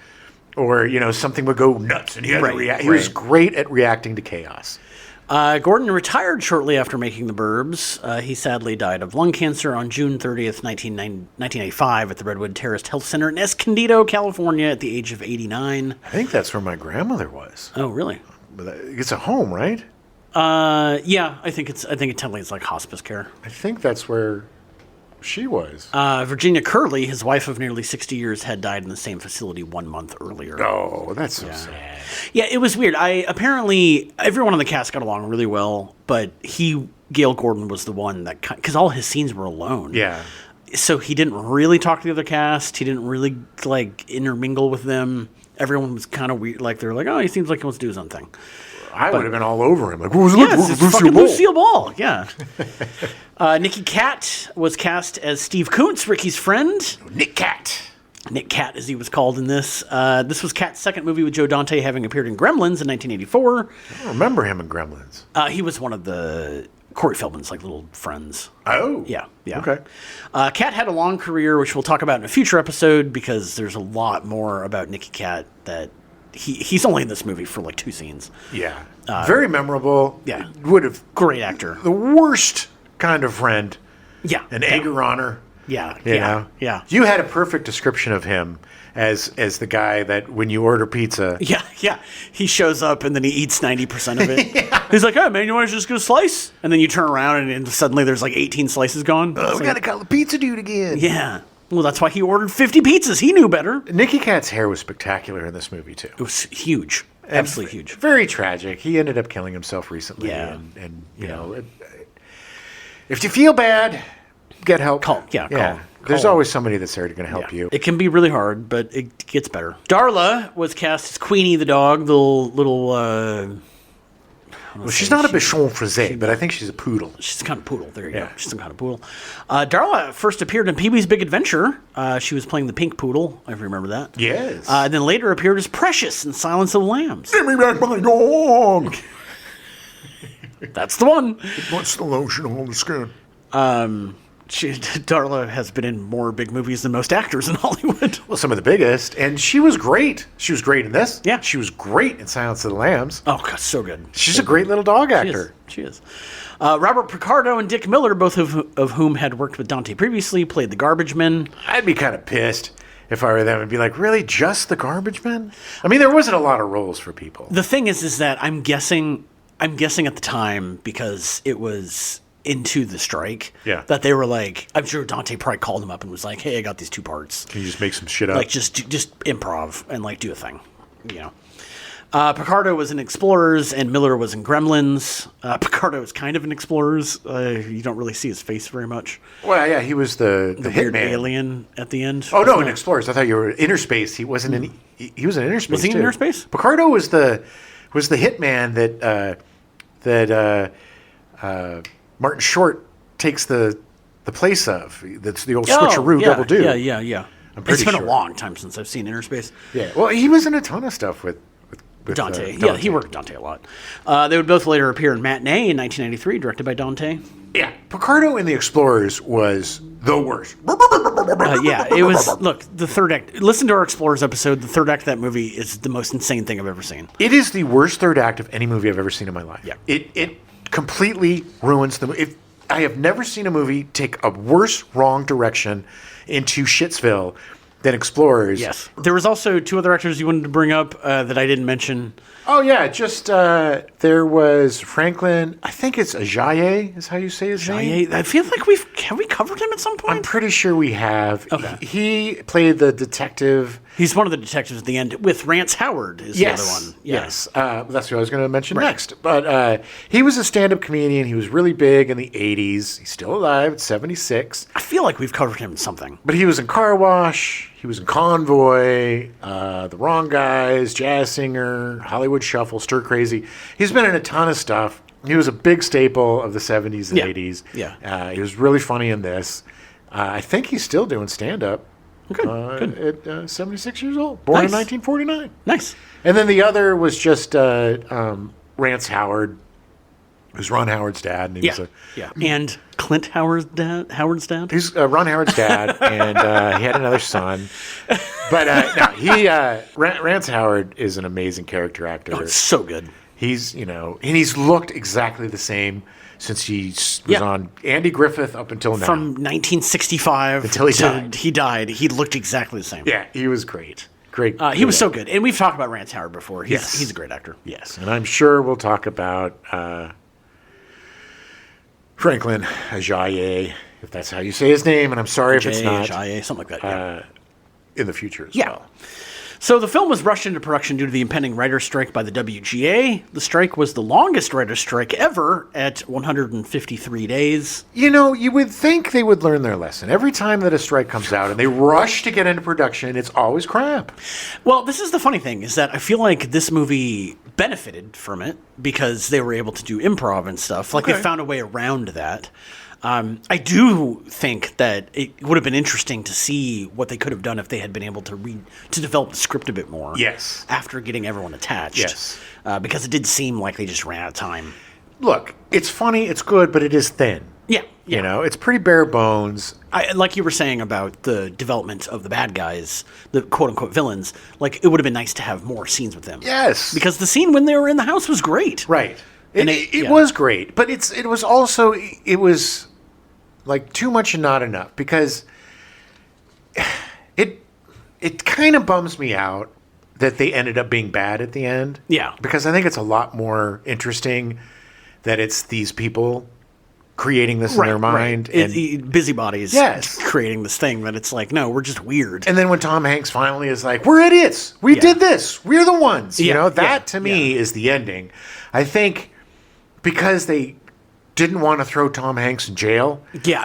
or, something would go nuts and he had to react. He was great at reacting to chaos. Gordon retired shortly after making The Burbs. He sadly died of lung cancer on June 30th, 1985 at the Redwood Terrace Health Center in Escondido, California at the age of 89. I think that's where my grandmother was. Oh, really? It's a home, right? Yeah, I think technically it's like hospice care. I think that's where she was. Virginia Curley, his wife of nearly 60 years, had died in the same facility 1 month earlier. Oh, that's so sad. Yeah, it was weird. Apparently everyone on the cast got along really well, but Gail Gordon was the one that, because all his scenes were alone. Yeah. So he didn't really talk to the other cast. He didn't really intermingle with them. Everyone was kind of weird. Like they were like, oh, he seems like he wants to do something. I would have been all over him. Like, what was Lucille Ball. Yeah. Nicky Katt was cast as Steve Kuntz, Ricky's friend. Nick Katt, as he was called in this. This was Katt's second movie with Joe Dante, having appeared in Gremlins in 1984. I don't remember him in Gremlins. He was one of the Corey Feldman's little friends. Oh. Yeah. Okay. Katt had a long career, which we'll talk about in a future episode, because there's a lot more about Nicky Katt that he's only in this movie for like 2 scenes. Yeah. Very memorable. yeah. Would have Great actor. the worst kind of friend. Yeah. An egger honor. Yeah. You Yeah. know? Yeah. You had a perfect description of him as the guy that when you order pizza. Yeah, yeah. He shows up and then he eats 90% of it. He's like, "Hey, man, you want to just get a slice?" And then you turn around and suddenly there's like 18 slices gone. We got to call the pizza dude again. Yeah. Well, that's why he ordered 50 pizzas. He knew better. Nicky Katt's hair was spectacular in this movie, too. It was huge. Absolutely huge. Very tragic. He ended up killing himself recently. Yeah. And you know, if you feel bad, get help. Call. There's always somebody that's there going to help you. It can be really hard, but it gets better. Darla was cast as Queenie the dog, the little Well, she's not a bichon frisé, but I think she's a poodle. she's kind of poodle. There you Yeah. go. She's some kind of poodle. Darla first appeared in Pee-wee's Big Adventure. She was playing the pink poodle. I remember that. Yes. And then later appeared as Precious in Silence of the Lambs. Give me back my dog. That's the one. What's the lotion on the skin? Darla has been in more big movies than most actors in Hollywood. Well, some of the biggest. And she was great. She was great in this. Yeah. She was great in Silence of the Lambs. Oh, God, so good. She's a great little dog actor. She is. Robert Picardo and Dick Miller, both of whom had worked with Dante previously, played the Garbage Men. I'd be kind of pissed if I were them and be like, really, just the Garbage Men? I mean, there wasn't a lot of roles for people. The thing is that I'm guessing at the time, because it was into the strike, Yeah. that they were like, I'm sure Dante probably called them up and was like, "Hey, I got these 2 parts. Can you just make some shit up? Like, just improv and like do a thing," you know. Picardo was in Explorers and Miller was in Gremlins. Picardo was kind of in Explorers. You don't really see his face very much. Well, yeah, he was the Weird hitman. alien at the end. Oh no, in Explorers. I thought you were in Inner Space. He wasn't in. He was in Inner Space. Was he in too. Inner Space? Picardo was the hitman that Martin Short takes the place of. That's the old switcheroo double do. Yeah. I'm pretty It's been sure. a long time since I've seen Inner Space. Yeah. Well, he was in a ton of stuff with Dante. Yeah, he worked with Dante a lot. They would both later appear in Matinee in 1993, directed by Dante. Yeah. Picardo in the Explorers was the worst. Yeah, it was. Look, the third act. Listen to our Explorers episode. The third act of that movie is the most insane thing I've ever seen. It is the worst third act of any movie I've ever seen in my life. Yeah. It completely ruins the movie. I have never seen a movie take a worse wrong direction into Shitsville than Explorers. Yes. There was also 2 other actors you wanted to bring up that I didn't mention. Oh, yeah. Just there was Franklin. I think it's Ajaye is how you say his name. I feel like have we covered him at some point? I'm pretty sure we have. Okay. He played the detective. He's one of the detectives at the end with Rance Howard is the other one. Yeah. Yes. That's what I was going to mention next. But he was a stand-up comedian. He was really big in the 80s. He's still alive at 76. I feel like we've covered him in something. But he was in Car Wash. He was in Convoy, The Wrong Guys, Jazz Singer, Hollywood Shuffle, Stir Crazy. He's been in a ton of stuff. He was a big staple of the 70s and 80s. Yeah. He was really funny in this. I think he's still doing stand-up. Good. At 76 years old. Born in Nice. 1949. Nice. And then the other was just Rance Howard, who's Ron Howard's dad. And he was And Clint Howard's dad. He's Ron Howard's dad, and he had another son. But Rance Howard is an amazing character actor. Oh, it's so good. He's, and he's looked exactly the same since he was Yeah. on Andy Griffith up until now. From 1965 Until he died. He died. He looked exactly the same. Yeah, he was great. Great. He was so good. And we've talked about Rance Howard before. Yes. He's a great actor. Yes, and I'm sure we'll talk about Franklin Ajaye, if that's how you say his name, and I'm sorry if it's not, Something like that. Yeah. in the future as Yeah. well. So the film was rushed into production due to the impending writer's strike by the WGA. The strike was the longest writer's strike ever at 153 days. You would think they would learn their lesson. Every time that a strike comes out and they rush to get into production, it's always crap. Well, this is the funny thing, is that I feel like this movie benefited from it because they were able to do improv and stuff. Like, they found a way around that. I do think that it would have been interesting to see what they could have done if they had been able to develop the script a bit more. Yes. After getting everyone attached. Yes. Because it did seem like they just ran out of time. Look, it's funny, it's good, but it is thin. Yeah. You know, it's pretty bare bones. Like you were saying about the development of the bad guys, the quote-unquote villains, like, it would have been nice to have more scenes with them. Yes. Because the scene when they were in the house was great. Right. And It was great, but it was also, it was like too much and not enough, because it kind of bums me out that they ended up being bad at the end. Yeah. Because I think it's a lot more interesting that it's these people creating this in their mind. Right. And, Busybodies Yes. creating this thing that it's like, no, we're just weird. and then when Tom Hanks finally is like, we're idiots. We did this. We're the ones. You Yeah, know, that yeah, to me is the ending. I think because they didn't want to throw Tom Hanks in jail, yeah.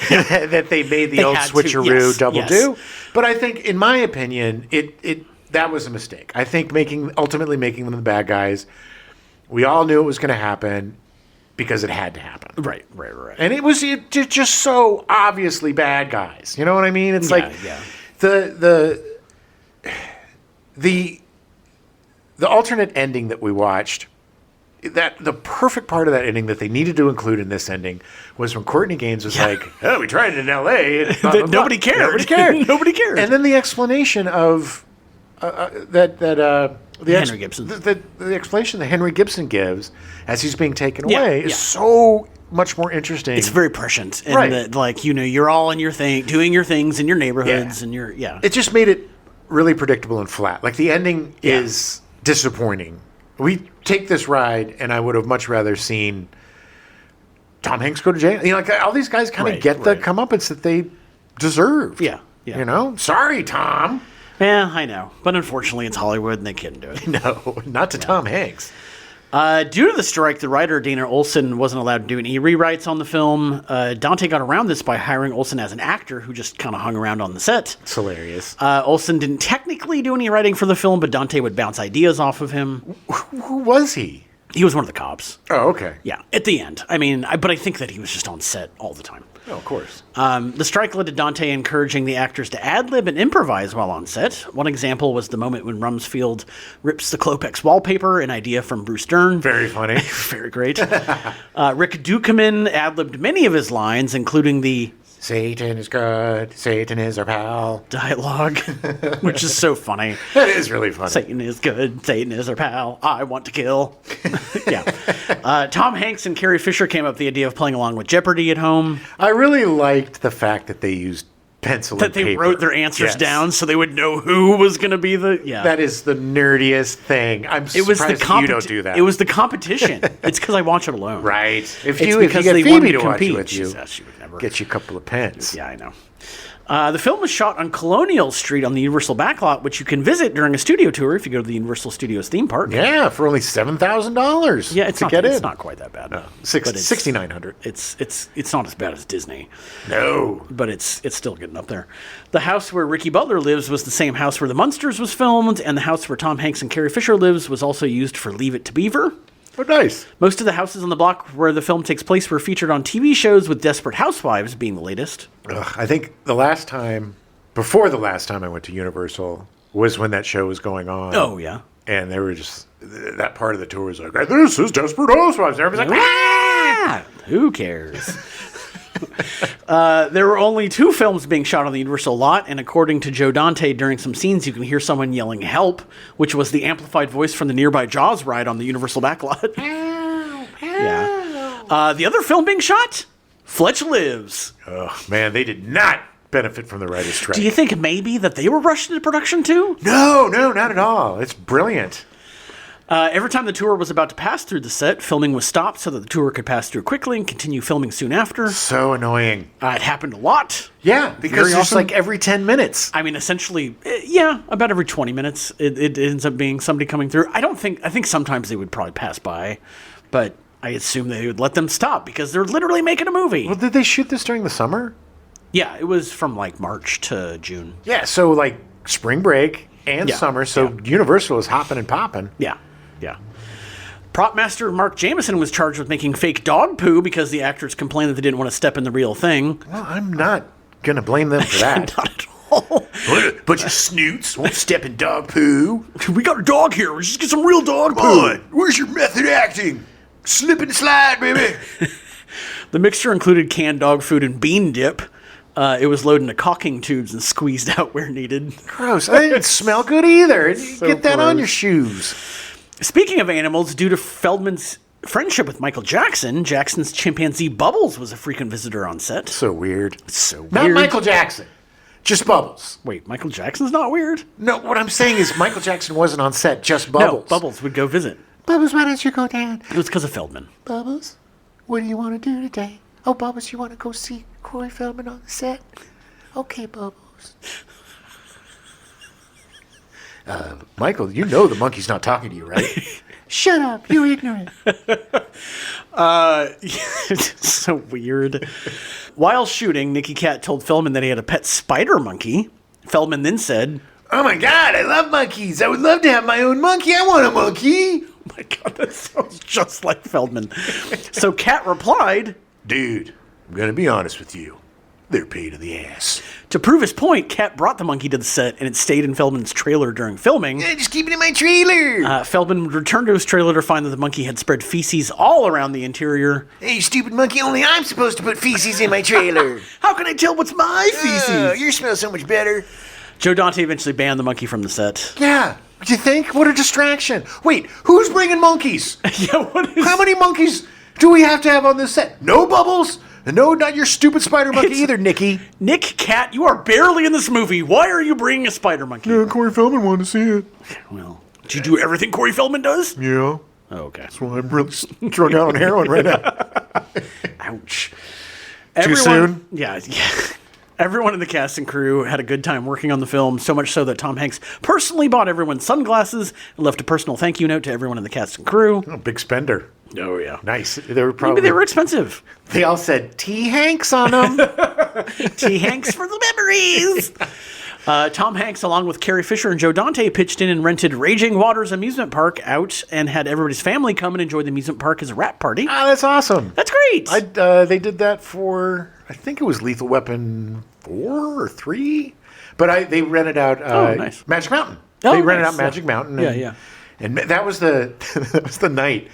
that they made the They old had to, switcheroo yes, double yes. do. But I think, in my opinion, it that was a mistake. I think ultimately making them the bad guys, we all knew it was going to happen because it had to happen. Right. And it was just so obviously bad guys. You know what I mean? It's like the alternate ending that we watched. That the perfect part of that ending that they needed to include in this ending was when Courtney Gaines was like, "Oh, we tried it in L.A. and blah, blah, blah." Nobody cared. Nobody cared. Nobody cared. And then the explanation of Henry Gibson. The explanation that Henry Gibson gives as he's being taken Yeah, away is so much more interesting. It's very prescient. And Right. that, like, you know, you're all in your thing, doing your things in your neighborhoods, and It just made it really predictable and flat. Like, the ending is disappointing. We take this ride, and I would have much rather seen Tom Hanks go to jail. You know, like, all these guys kind of get the comeuppance that they deserve. Yeah. You know? Sorry, Tom. Yeah, I know. But unfortunately, it's Hollywood, and they couldn't do it. No, not to Tom Hanks. Due to the strike, the writer Dana Olson wasn't allowed to do any rewrites on the film. Dante got around this by hiring Olson as an actor who just kind of hung around on the set. It's hilarious. Olson didn't technically do any writing for the film, but Dante would bounce ideas off of him. Who was he? He was one of the cops. Oh, okay. Yeah, at the end. I mean, but I think that he was just on set all the time. Oh, of course. The strike led to Dante encouraging the actors to ad-lib and improvise while on set. One example was the moment when Rumsfeld rips the Klopex wallpaper, an idea from Bruce Dern. Very funny. Very great. Rick Ducommun ad-libbed many of his lines, including the Satan is good. Satan is our pal. dialogue, which is so funny. That is really funny. Satan is good. Satan is our pal. I want to kill. Yeah. Tom Hanks and Carrie Fisher came up with the idea of playing along with Jeopardy at home. I really liked the fact that they used pencil That and they paper. wrote their answers Yes. down so they would know who was going to be the. Yeah. That is the nerdiest thing. I'm It was surprised the you don't do that. It was the competition. It's because I watch it alone. right. If It's you because get they Phoebe wanted to to watch it compete. with She you, says she would never. get you a couple of pens. Yeah, I know. The film was shot on Colonial Street on the Universal backlot, which you can visit during a studio tour if you go to the Universal Studios theme park. Yeah, for only $7,000. Yeah, it's to not, get it's in. not quite that bad. No, But it's- $6,900. It's not as bad as Disney, No. but it's still getting up there. The house where Ricky Butler lives was the same house where The Munsters was filmed, and the house where Tom Hanks and Carrie Fisher lives was also used for Leave It to Beaver. Oh, nice. Most of the houses on the block where the film takes place were featured on TV shows, with Desperate Housewives being the latest. I think before the last time I went to Universal was when that show was going on. Oh, yeah. And they were just, that part of the tour was like, this is Desperate Housewives. And everybody's like, ah! Who cares? There were only 2 films being shot on the Universal lot, and according to Joe Dante, during some scenes you can hear someone yelling "help," which was the amplified voice from the nearby Jaws ride on the Universal backlot. Yeah. The other film being shot, Fletch Lives. Oh, man, they did not benefit from the writer's strike. Do you think maybe that they were rushed into production too? No, not at all. It's brilliant. Every time the tour was about to pass through the set, filming was stopped so that the tour could pass through quickly and continue filming soon after. So annoying. It happened a lot. Yeah, because Very it's often. like every 10 minutes. I mean, essentially, about every 20 minutes, it ends up being somebody coming through. I think sometimes they would probably pass by, but I assume they would let them stop because they're literally making a movie. Well, did they shoot this during the summer? Yeah, it was from like March to June. Yeah, so like spring break and Yeah, summer, so Universal was hopping and popping. Yeah. Prop master Mark Jameson was charged with making fake dog poo because the actors complained that they didn't want to step in the real thing. Well, I'm not going to blame them for that. Not at all. Bunch of snoots won't step in dog poo. We got a dog here. Let's just get some real dog Come poo. on, where's your method acting? Slip and slide, baby. The mixture included canned dog food and bean dip. It was loaded into caulking tubes and squeezed out where needed. Gross. That didn't smell good either. So Get that on gross. your shoes. Speaking of animals, due to Feldman's friendship with Michael Jackson, Jackson's chimpanzee Bubbles was a frequent visitor on set. So weird. So Not weird. Michael Jackson. Just Bubbles. Wait, Michael Jackson's not weird? No, what I'm saying is Michael Jackson wasn't on set, just Bubbles. No, Bubbles would go visit. Bubbles, why don't you go down? It was because of Feldman. Bubbles, what do you want to do today? Oh, Bubbles, you want to go see Corey Feldman on the set? Okay, Bubbles. Michael, you know the monkey's not talking to you, right? Shut up, you're ignorant. It's so weird. While shooting, Nicky Cat told Feldman that he had a pet spider monkey. Feldman then said, Oh my God, I love monkeys. I would love to have my own monkey. I want a monkey. oh my God, that sounds just like Feldman. So Cat replied, Dude, I'm going to be honest with you. They're a pain in the ass. to prove his point, Cat brought the monkey to the set and it stayed in Feldman's trailer during filming. Yeah, just keep it in my trailer. Feldman would return to his trailer to find that the monkey had spread feces all around the interior. Hey, stupid monkey, only I'm supposed to put feces in my trailer. How can I tell what's my feces? Oh, yours smells so much better. Joe Dante eventually banned the monkey from the set. Yeah. What do you think? What a distraction. Wait, who's bringing monkeys? Yeah, what is... How many monkeys do we have to have on this set? No Bubbles? And no, not your stupid spider monkey either, Nicky. Nick Cat, you are barely in this movie. Why are you bringing a spider monkey? Corey Feldman wanted to see it. Well, did you do everything Corey Feldman does? Yeah. Oh, okay. That's why I'm really strung out on heroin right now. Ouch. soon? Yeah. Everyone in the cast and crew had a good time working on the film, so much so that Tom Hanks personally bought everyone sunglasses and left a personal thank you note to everyone in the cast and crew. Oh, big spender. Oh, yeah. Nice. They were probably. Maybe they were expensive. They all said T. Hanks on them. T. Hanks for the memories. Tom Hanks, along with Carrie Fisher and Joe Dante, pitched in and rented Raging Waters Amusement Park out and had everybody's family come and enjoy the amusement park as a wrap party. Ah, that's awesome. That's great. They did that for, I think it was Lethal Weapon 4 or 3, but they rented out nice. Magic Mountain. Oh, They rented nice. out Magic Mountain. Yeah, And, yeah. And that was the night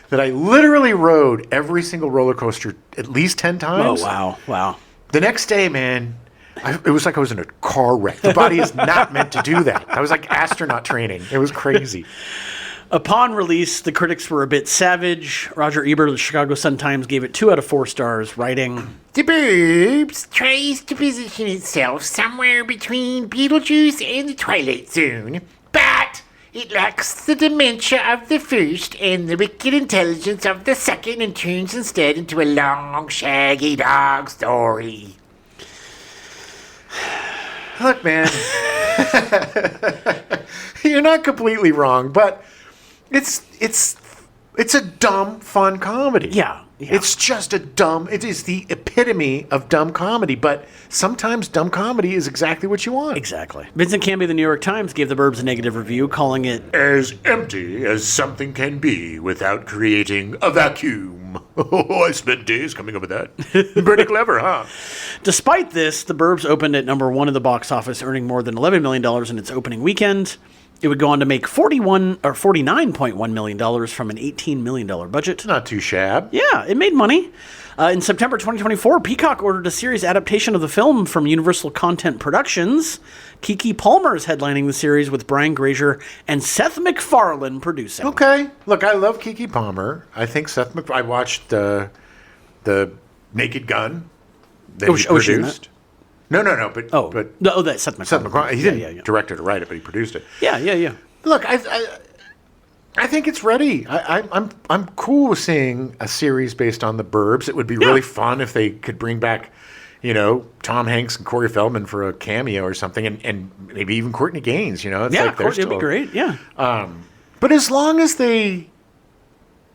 that I literally rode every single roller coaster at least 10 times. Oh, wow. The next day, man, it was like I was in a car wreck. The body is not meant to do that. I was like astronaut training. It was crazy. Upon release, the critics were a bit savage. Roger Ebert of the Chicago Sun-Times gave it 2 out of 4 stars, writing, The Burbs tries to position itself somewhere between Beetlejuice and the Twilight Zone, but it lacks the dementia of the first and the wicked intelligence of the second and turns instead into a long, shaggy dog story. Look, man, you're not completely wrong, but it's a dumb, fun comedy. Yeah. It's just it is the epitome of dumb comedy, but sometimes dumb comedy is exactly what you want. Exactly. Vincent Canby of the New York Times gave The Burbs a negative review, calling it As empty as something can be without creating a vacuum. Oh, I spent days coming up with that. Pretty clever, huh? Despite this, The Burbs opened at number 1 in the box office, earning more than $11 million in its opening weekend. It would go on to make $49.1 million from an $18 million budget. Not too shabby. Yeah, it made money. In September 2024, Peacock ordered a series adaptation of the film from Universal Content Productions. Keke Palmer is headlining the series with Brian Grazer and Seth MacFarlane producing. Okay. Look, I love Keke Palmer. I think I watched the Naked Gun that he was she in produced. No, but That's Seth MacFarlane. Seth MacFarlane. He didn't Yeah. direct it or write it, but he produced it. Yeah. Look, I think it's ready. I'm cool with seeing a series based on the Burbs. It would be really fun if they could bring back, Tom Hanks and Corey Feldman for a cameo or something, and maybe even Courtney Gaines. It's Yeah, like they're it'd be still great. Yeah. But as long as they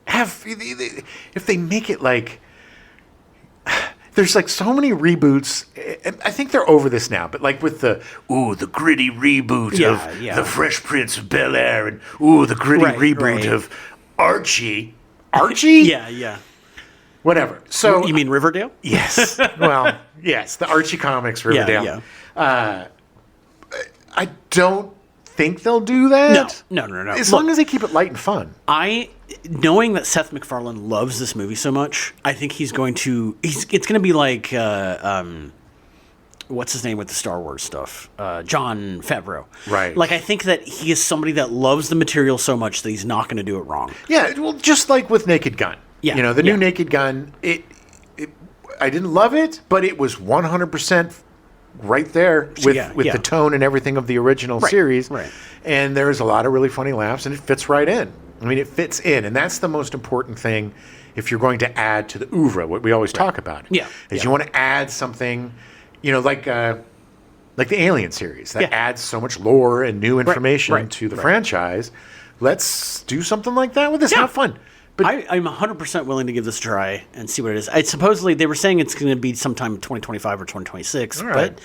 have, if they make it like, there's like so many reboots. I think they're over this now, but like with the gritty reboot Yeah, of yeah. The Fresh Prince of Bel-Air and the gritty Right, reboot right. of Archie. Archie. Yeah. Whatever. So You mean Riverdale? yes. Well, yes, the Archie comics Riverdale. Yeah. I don't think they'll do that. No. As long as they keep it light and fun. knowing that Seth MacFarlane loves this movie so much, I think he's going to. It's going to be like what's his name with the Star Wars stuff? Jon Favreau. Right. Like, I think that he is somebody that loves the material so much that he's not going to do it wrong. Yeah, well, just like with Naked Gun. Yeah, You know, the new yeah. Naked Gun, I didn't love it, but it was 100% right there with Yeah. the tone and everything of the original series. right. And there's a lot of really funny laughs, and it fits right in. I mean, it fits in, and that's the most important thing if you're going to add to the oeuvre, what we always talk about. Yeah, Is yeah. you want to add something, you know, like the Alien series that Yeah. adds so much lore and new information right, to the right. franchise. Let's do something like that with this. Yeah. Have fun. But I'm 100% willing to give this a try and see what it is. Supposedly, they were saying it's going to be sometime in 2025 or 2026, right. but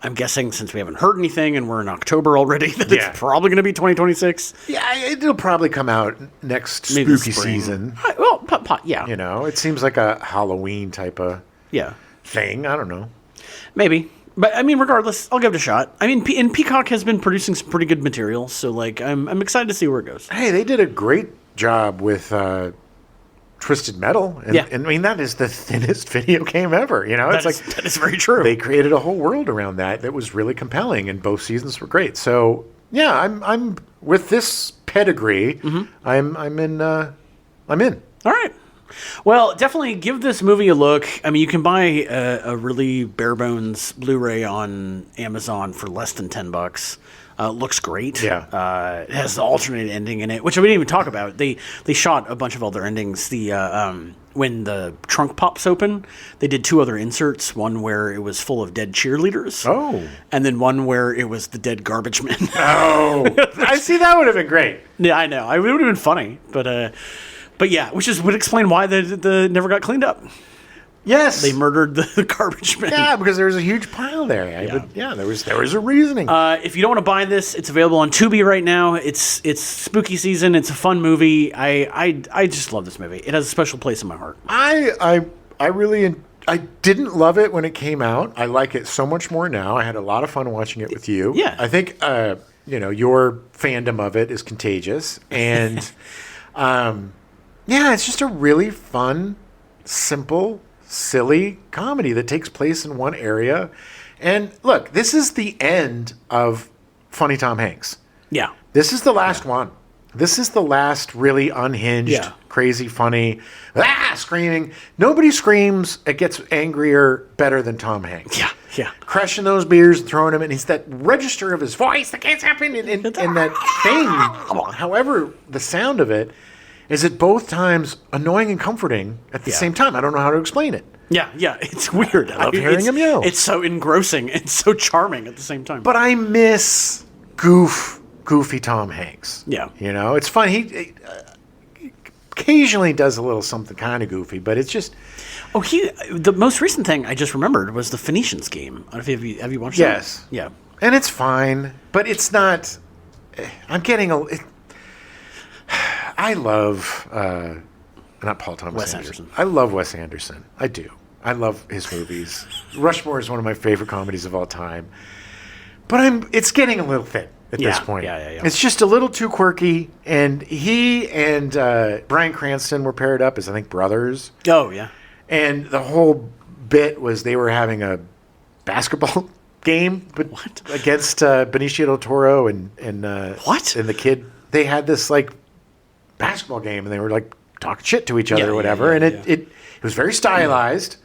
I'm guessing since we haven't heard anything and we're in October already, that Yeah. it's probably going to be 2026. yeah, it'll probably come out next Maybe spooky spring. season. Well, yeah. You know, it seems like a Halloween type of Yeah. thing. I don't know. Maybe. But, I mean, regardless, I'll give it a shot. I mean, and Peacock has been producing some pretty good material, so, like, I'm excited to see where it goes. Hey, they did a great job with Twisted Metal. And, Yeah. and I mean, that is the thinnest video game ever. You know, it's That is very true. they created a whole world around that was really compelling, and both seasons were great. So yeah, I'm with this pedigree. Mm-hmm. I'm in. I'm in. All right. Well, definitely give this movie a look. I mean, you can buy a really bare bones Blu-ray on Amazon for less than $10. Looks great. Yeah. It has the alternate ending in it, which we didn't even talk about. They shot a bunch of other endings. When the trunk pops open, they did 2 other inserts. One where it was full of dead cheerleaders. Oh. And then one where it was the dead garbage men. Oh, I see. That would have been great. Yeah, I know. It would have been funny, but yeah, which would explain why the never got cleaned up. Yes, They murdered the garbage men. Yeah, because there was a huge pile there. There was a reasoning. If you don't want to buy this, it's available on Tubi right now. It's spooky season. It's a fun movie. I just love this movie. It has a special place in my heart. I really I didn't love it when it came out. I like it so much more now. I had a lot of fun watching it with you. Yeah. I think your fandom of it is contagious, and yeah, it's just a really fun, simple, silly comedy that takes place in one area. And look, this is the end of Funny Tom Hanks. Yeah. This is the last one. This is the last really unhinged, Yeah. crazy, funny, screaming. Nobody screams, it gets angrier better than Tom Hanks. Yeah. Yeah. Crushing those beers and throwing them, and it's that register of his voice that can't happen, and that thing, however, the sound of it is at both times annoying and comforting at the Yeah. same time. I don't know how to explain it. Yeah. It's weird. I love hearing him yell. It's so engrossing. It's so charming at the same time. But I miss goofy Tom Hanks. Yeah. You know, it's fun. He occasionally does a little something kind of goofy, but it's just... the most recent thing I just remembered was the Phoenicians game. I don't know if have you watched Yes. that? Yeah. And it's fine, but it's not... I'm getting a... I love... not Paul Thomas Wes Anderson. Anderson. I love Wes Anderson. I do. I love his movies. Rushmore is one of my favorite comedies of all time. But it's getting a little thin at this Yeah, point. yeah. It's just a little too quirky. And he and Bryan Cranston were paired up as, I think, brothers. Oh, yeah. And the whole bit was they were having a basketball game against Benicio del Toro and What? And the kid. They had this like basketball game, and they were like talking shit to each other or whatever. And it was very stylized,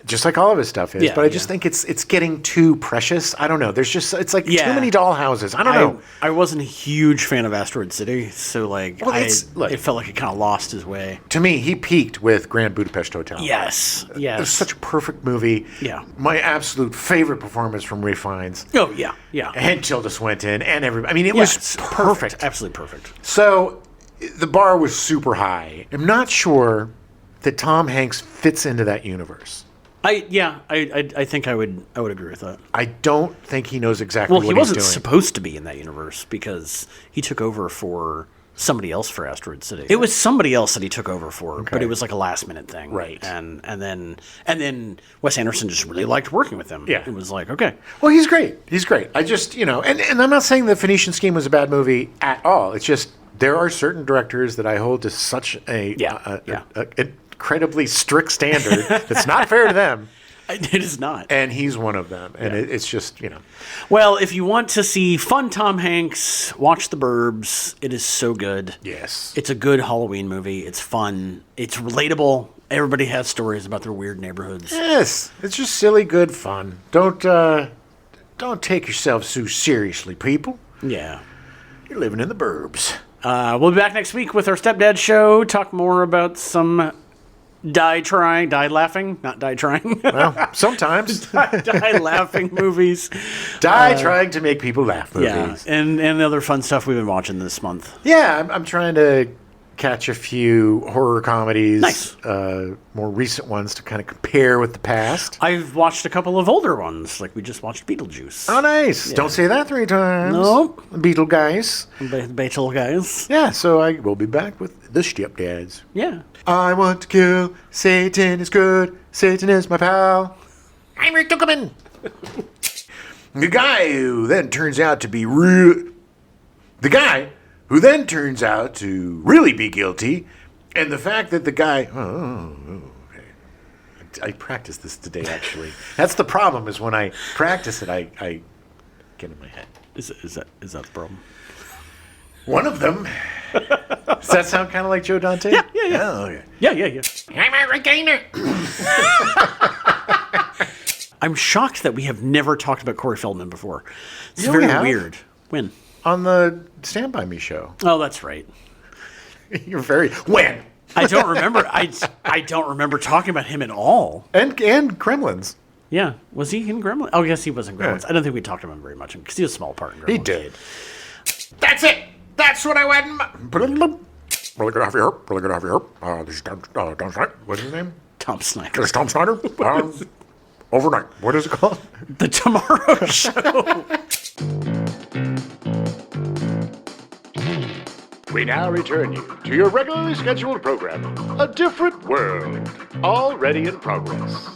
just like all of his stuff is. Yeah, but I just think it's getting too precious. I don't know. It's like Yeah. too many dollhouses. I don't know. I wasn't a huge fan of Asteroid City, so like Well, look. it felt like it kind of lost his way. To me, he peaked with Grand Budapest Hotel. Yes. It was such a perfect movie. Yeah. My absolute favorite performance from Ray Fiennes. Oh, yeah. Yeah. And Tilda Swinton and everybody. I mean, it Yeah, was it's perfect. Absolutely perfect. So the bar was super high. I'm not sure that Tom Hanks fits into that universe. I think I would agree with that. I don't think he knows exactly Well, what he he's wasn't doing. supposed to be in that universe because he took over for somebody else for Asteroid City. It was somebody else that he took over for, but it was like a last minute thing. Right. And then Wes Anderson just really liked working with him. Yeah. It was like, okay. Well, he's great. He's great. I just, and I'm not saying the Phoenician Scheme was a bad movie at all. It's just there are certain directors that I hold to such a incredibly strict standard that's not fair to them. It is not. And he's one of them. And it's just, Well, if you want to see fun Tom Hanks, watch The Burbs. It is so good. Yes. It's a good Halloween movie. It's fun. It's relatable. Everybody has stories about their weird neighborhoods. Yes. It's just silly, good fun. Don't take yourself so seriously, people. Yeah. You're living in the burbs. We'll be back next week with our Stepdad show. Talk more about some die laughing movies. Well, sometimes. Die laughing movies. Trying to make people laugh movies. Yeah, and the other fun stuff we've been watching this month. Yeah, I'm trying to catch a few horror comedies. Nice. More recent ones to kind of compare with the past. I've watched a couple of older ones, like we just watched Beetlejuice. Oh, nice. Don't say that 3 times. Nope. Beetle guys. Beetle guys. Yeah, so I will be back with the Stepdads. Yeah. I want to kill. Satan is good. Satan is my pal. I'm Rick Ducommun. The guy who then turns out to be really be guilty, and the fact that the guy. Okay. I practiced this today, actually. That's the problem. Is when I practice it, I get in my head. Is that the problem? One of them. Does that sound kind of like Joe Dante? Yeah. Oh, okay. Yeah. I'm a regainer. I'm shocked that we have never talked about Corey Feldman before. It's Yeah, we very have. weird. When? On the Stand By Me show. Oh, that's right. You're very when I don't remember. I don't remember talking about him at all. and Gremlins. Yeah, was he in Gremlins? Oh, yes, he was in Gremlins. I don't think we talked about him very much because he was a small part in Gremlins. He did. That's it. That's what I want. Really good off your herp. Really good off your herp. This is Tom Snyder. What's his name? Tom This Snyder. is Tom Snyder. Overnight. What is it called? The Tomorrow Show. We now return you to your regularly scheduled program, A Different World, already in progress.